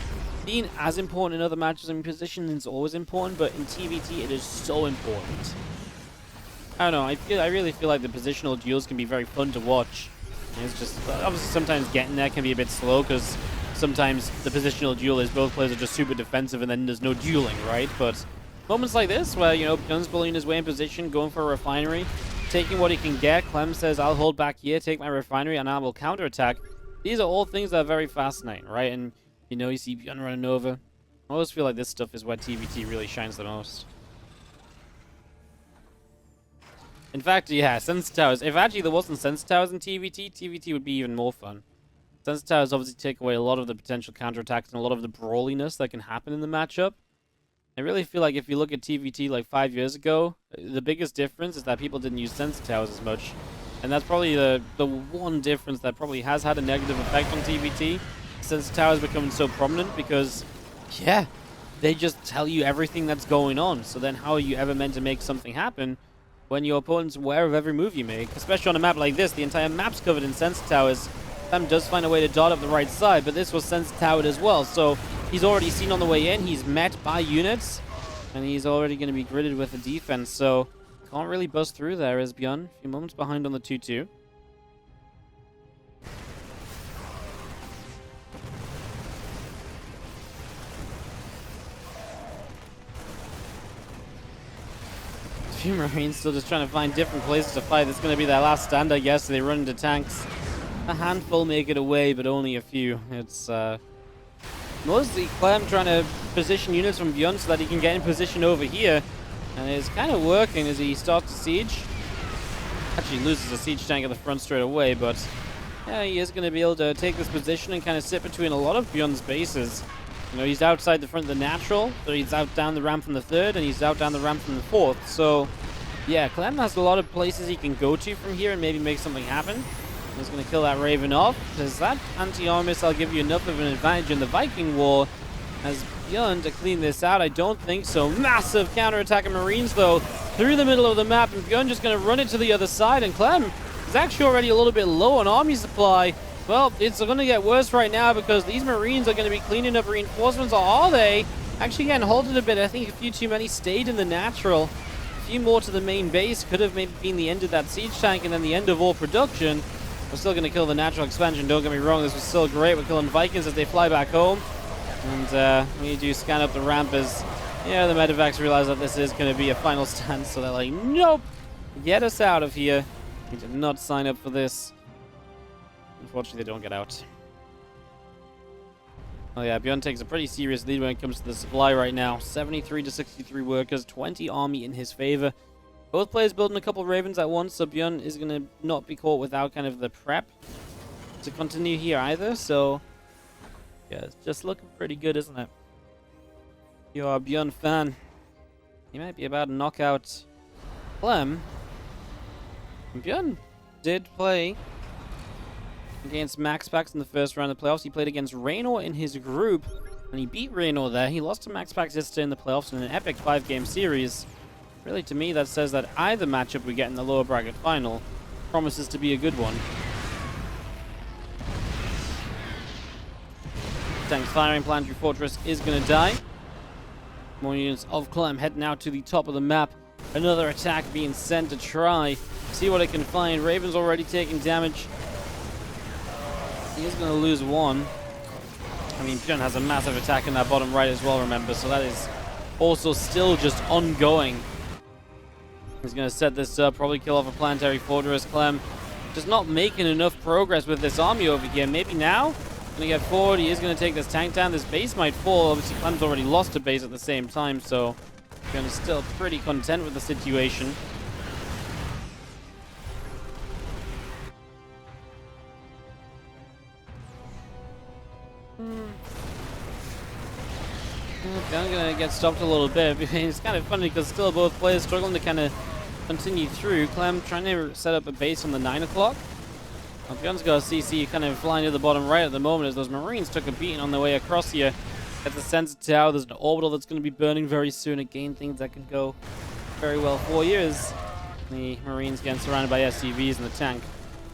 being as important in other matches. I mean, position is always important, but in TvT, it is so important. I don't know, I really feel like the positional duels can be very fun to watch. It's just, obviously sometimes getting there can be a bit slow, because sometimes the positional duel is both players are just super defensive and then there's no dueling, right? But moments like this, where, you know, ByuN's bullying his way in position, going for a refinery, taking what he can get. Clem says, I'll hold back here, take my refinery, and I will counterattack. These are all things that are very fascinating, right? And, you know, you see ByuN running over. I always feel like this stuff is where TvT really shines the most. In fact, yeah, Sensor Towers. If actually there wasn't Sensor Towers in TvT, TvT would be even more fun. Sensor Towers obviously take away a lot of the potential counterattacks and a lot of the brawliness that can happen in the matchup. I really feel like if you look at TvT like 5 years ago, the biggest difference is that people didn't use Sensor Towers as much. And that's probably the one difference that probably has had a negative effect on TvT. Sensor Towers becoming so prominent because, yeah, they just tell you everything that's going on. So then how are you ever meant to make something happen when your opponent's aware of every move you make? Especially on a map like this, the entire map's covered in Sensor Towers. Sam does find a way to dot up the right side, but this was Sensor Towered as well. So he's already seen on the way in, he's met by units, and he's already going to be gridded with the defense. So can't really bust through there as ByuN. A few moments behind on the 2-2. Few Marines still just trying to find different places to fight. It's going to be their last stand, I guess. They run into tanks. A handful make it away, but only a few. It's mostly Clem trying to position units from ByuN so that he can get in position over here. And it's kind of working as he starts to siege. Actually loses a siege tank at the front straight away, but yeah, he is going to be able to take this position and kind of sit between a lot of ByuN's bases. You know, he's outside the front of the natural, so he's out down the ramp from the third, and he's out down the ramp from the fourth. So, yeah, Clem has a lot of places he can go to from here and maybe make something happen. He's going to kill that Raven off. Does that anti-armor missile give you enough of an advantage in the Viking War? Has ByuN to clean this out? I don't think so. Massive counterattack of Marines, though, through the middle of the map, and ByuN just going to run it to the other side, and Clem is actually already a little bit low on army supply. Well, it's going to get worse right now because these Marines are going to be cleaning up reinforcements, or are they? Actually getting halted a bit. I think a few too many stayed in the natural. A few more to the main base could have maybe been the end of that siege tank and then the end of all production. We're still going to kill the natural expansion, don't get me wrong. This was still great. We're killing Vikings as they fly back home. And we do scan up the ramp as Yeah, the medevacs realize that this is going to be a final stand, so they're like, nope, get us out of here. We did not sign up for this. Unfortunately, they don't get out. Oh yeah, ByuN takes a pretty serious lead when it comes to the supply right now. 73 to 63 workers, 20 army in his favor. Both players building a couple Ravens at once, so ByuN is going to not be caught without kind of the prep to continue here either, so yeah, it's just looking pretty good, isn't it? If you're a ByuN fan, he might be about to knock out Clem. ByuN did play against MaxPax in the first round of the playoffs. He played against Raynor in his group, and he beat Raynor there. He lost to MaxPax yesterday in the playoffs in an epic 5-game series. Really, to me, that says that either matchup we get in the lower bracket final promises to be a good one. Tank's firing Planetary Fortress is going to die. More units of Clem heading out to the top of the map. Another attack being sent to try. See what it can find. Raven's already taking damage. He is going to lose one. I mean, ByuN has a massive attack in that bottom right as well, remember, so that is also still just ongoing. He's going to set this up, probably kill off a Planetary Fortress. Clem just not making enough progress with this army over here. Maybe now? Going to get forward. He is going to take this tank down. This base might fall. Obviously, Clem's already lost a base at the same time, so ByuN is still pretty content with the situation. ByuN going to get stopped a little bit. It's kind of funny because still both players struggling to kind of continue through. Clem trying to set up a base on the 9 o'clock. ByuN's got a CC kind of flying to the bottom right at the moment as those Marines took a beating on their way across here. At the sensor tower, there's an orbital that's going to be burning very soon. Again, things that can go very well for you as the Marines getting surrounded by SCVs and the tank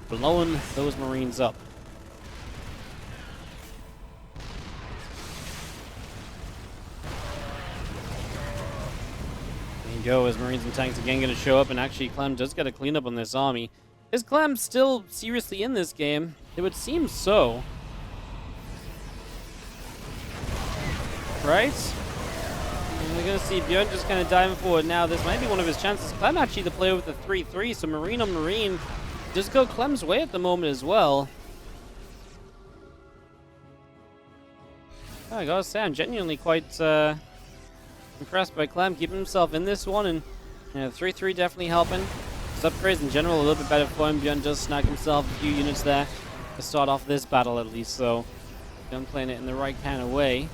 blowing those Marines up. Go as Marines and tanks again going to show up, and actually Clem does get a cleanup on this army. Is Clem still seriously in this game? It would seem so. Right? And we're going to see ByuN just kind of diving forward now. This might be one of his chances. Clem actually the player with the 3-3, so Marine on Marine just go Clem's way at the moment as well. I gotta say, I'm genuinely quite impressed by Clem keeping himself in this one, and 3-3 definitely helping. His upgrades in general a little bit better for him. ByuN does snag himself a few units there to start off this battle at least, so ByuN playing it in the right kind of way.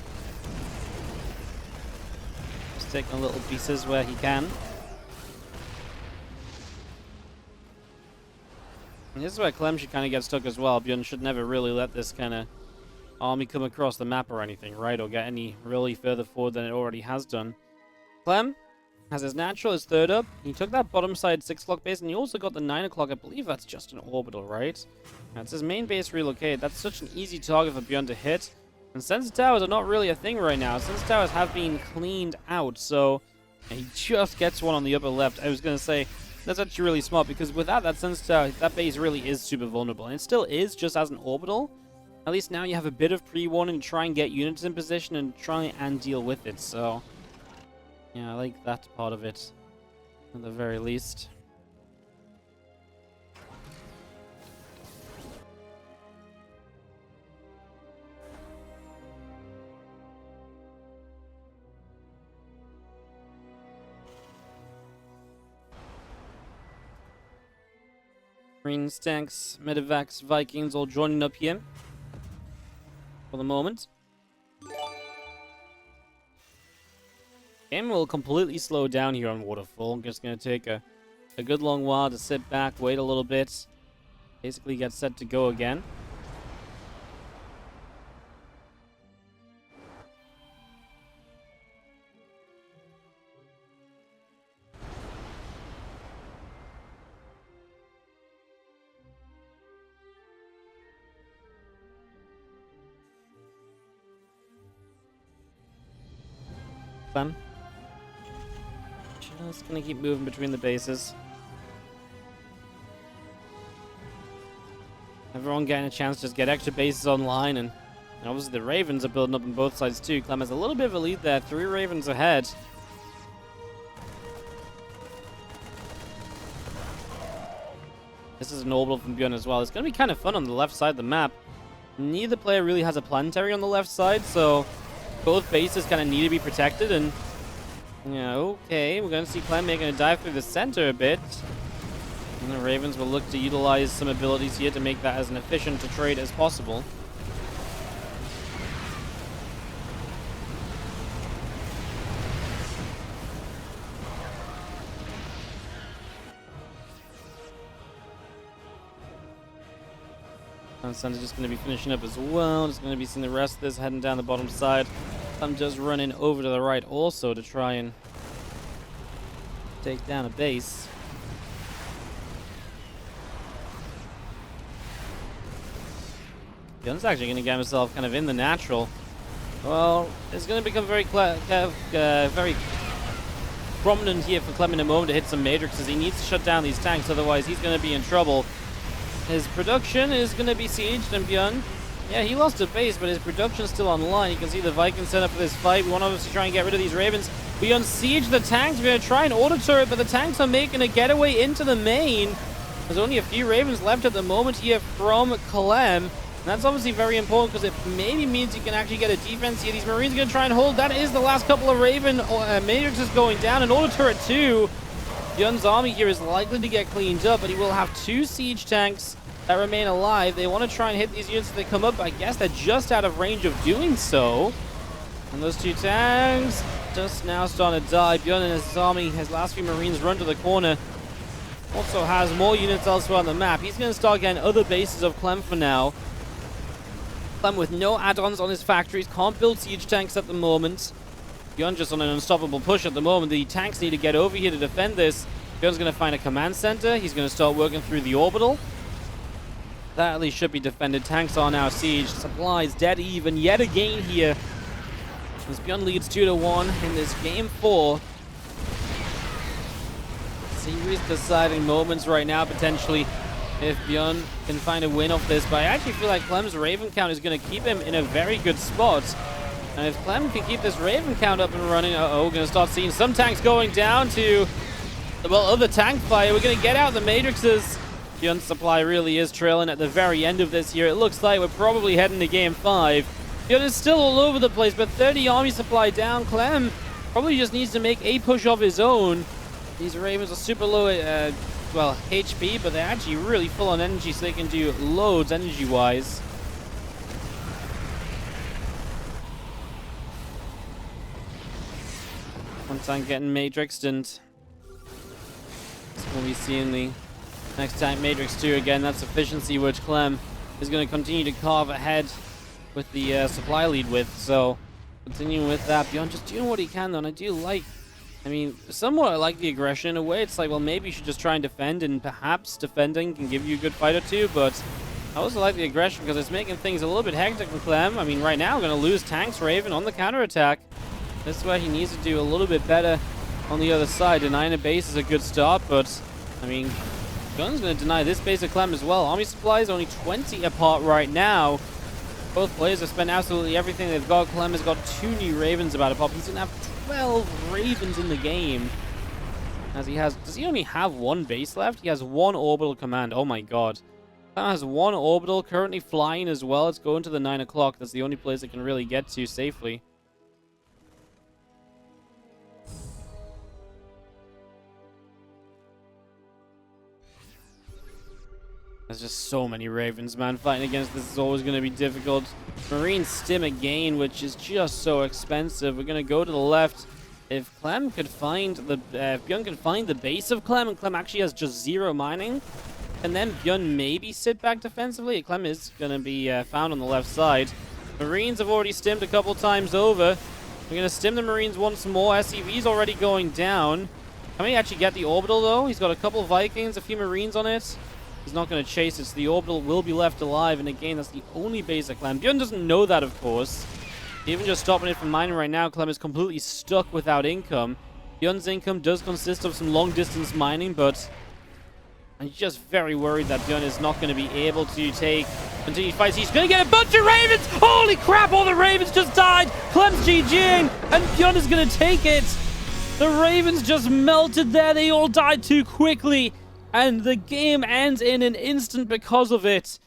Just taking little pieces where he can. And this is where Clem should kind of get stuck as well. ByuN should never really let this kind of army come across the map or anything, right? Or get any really further forward than it already has done. Clem has his natural, his third up. He took that bottom side 6 o'clock base, and he also got the 9 o'clock. I believe that's just an orbital, right? That's his main base relocated. That's such an easy target for ByuN to hit. And sensor towers are not really a thing right now. Sensor towers have been cleaned out, so he just gets one on the upper left. I was going to say, that's actually really smart, because without that sensor tower, that base really is super vulnerable. And it still is, just as an orbital. At least now you have a bit of pre-warning to try and get units in position and try and deal with it, so yeah, I like that part of it, at the very least. Marines, tanks, medevacs, Vikings all joining up here for the moment. Game will completely slow down here on Waterfall. I'm just going to take a good long while to sit back, wait a little bit, basically get set to go again. Just gonna keep moving between the bases. Everyone getting a chance to just get extra bases online and And obviously the Ravens are building up on both sides too. Clem has a little bit of a lead there. 3 Ravens ahead. This is an orbital from ByuN as well. It's going to be kind of fun on the left side of the map. Neither player really has a planetary on the left side, so both bases kind of need to be protected. And yeah, okay, we're going to see Clem making a dive through the center a bit. And the Ravens will look to utilize some abilities here to make that as an efficient a trade as possible. Sun's just going to be finishing up as well. Just going to be seeing the rest of this heading down the bottom side. I'm just running over to the right also to try and take down a base. ByuN's actually going to get himself kind of in the natural. Well, it's going to become very prominent here for Clem in a moment to hit some matrixes. He needs to shut down these tanks, otherwise he's going to be in trouble. His production is going to be sieged, and ByuN, yeah, he lost a base, but his production's still online. You can see the Vikings set up for this fight. We want to obviously try and get rid of these Ravens. ByuN siege the tanks. We're going to try and auto turret, but the tanks are making a getaway into the main. There's only a few Ravens left at the moment here from Clem. And that's obviously very important because it maybe means you can actually get a defense here. These Marines are going to try and hold. That is the last couple of Raven matrixes going down. And auto turret too. ByuN's army here is likely to get cleaned up, but he will have 2 siege tanks that remain alive. They want to try and hit these units as they come up. I guess they're just out of range of doing so. And those 2 tanks just now starting to die. ByuN and his army, his last few Marines, run to the corner. Also has more units elsewhere on the map. He's going to start getting other bases of Clem for now. Clem with no add-ons on his factories, can't build siege tanks at the moment. ByuN just on an unstoppable push at the moment. The tanks need to get over here to defend this. ByuN's going to find a command center. He's going to start working through the orbital. That at least should be defended. Tanks are now sieged. Supplies dead even yet again here. As ByuN leads 2-1 in this game 4. Series deciding moments right now potentially if ByuN can find a win off this. But I actually feel like Clem's Raven count is going to keep him in a very good spot. And if Clem can keep this Raven count up and running, we're going to start seeing some tanks going down to, well, other tank fire. We're going to get out the matrixes. ByuN's supply really is trailing at the very end of this here. It looks like we're probably heading to game 5. ByuN is still all over the place, but 30 army supply down. Clem probably just needs to make a push of his own. These Ravens are super low well, HP, but they're actually really full on energy, so they can do loads energy-wise. One tank getting matrixed, and we'll be seeing the next tank matrix 2 again. That's efficiency, which Clem is going to continue to carve ahead with the supply lead with. So continuing with that, ByuN just doing what he can though, and I do like, I mean, somewhat I like the aggression in a way. It's like, well, maybe you should just try and defend, and perhaps defending can give you a good fight or two, but I also like the aggression because it's making things a little bit hectic for Clem. I mean, right now, we're going to lose tanks Raven on the counterattack. This is where he needs to do a little bit better on the other side. Denying a base is a good start, but, I mean, ByuN's going to deny this base of Clem as well. Army supplies only 20 apart right now. Both players have spent absolutely everything they've got. Clem has got 2 new Ravens about to pop. He's going to have 12 Ravens in the game. As he has, does he only have 1 base left? He has 1 orbital command. Oh my god. Clem has 1 orbital currently flying as well. It's going to the 9 o'clock. That's the only place it can really get to safely. There's just so many Ravens, man. Fighting against this is always going to be difficult. Marine stim again, which is just so expensive. We're going to go to the left. If Clem could find the... if ByuN can find the base of Clem, and Clem actually has just 0 mining, and then ByuN maybe sit back defensively, Clem is going to be found on the left side. Marines have already stimmed a couple times over. We're going to stim the Marines once more. SCV's already going down. Can we actually get the orbital, though? He's got a couple Vikings, a few Marines on it. He's not going to chase it, so the orbital will be left alive. And again, that's the only base of Clem. ByuN doesn't know that, of course. Even just stopping it from mining right now, Clem is completely stuck without income. ByuN's income does consist of some long-distance mining, but I'm just very worried that ByuN is not going to be able to take continued fights. He's going to get a bunch of Ravens! Holy crap, all the Ravens just died! Clem's GGing, and ByuN is going to take it! The Ravens just melted there. They all died too quickly. And the game ends in an instant because of it.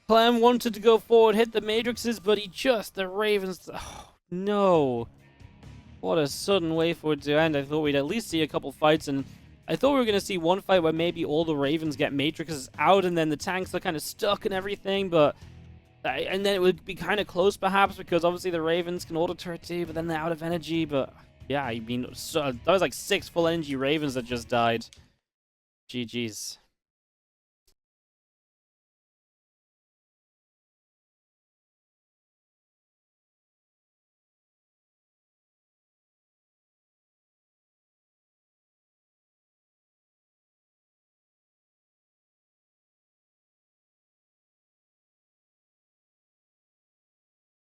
Clem wanted to go forward, hit the matrices, but the Ravens... Oh, no. What a sudden way for it to end. I thought we'd at least see a couple fights, and I thought we were going to see one fight where maybe all the Ravens get matrices out, and then the tanks are kind of stuck and everything, but... And then it would be kind of close, perhaps, because obviously the Ravens can auto turret too, but then they're out of energy, but... Yeah, I mean, that was like 6 full energy Ravens that just died. GG's.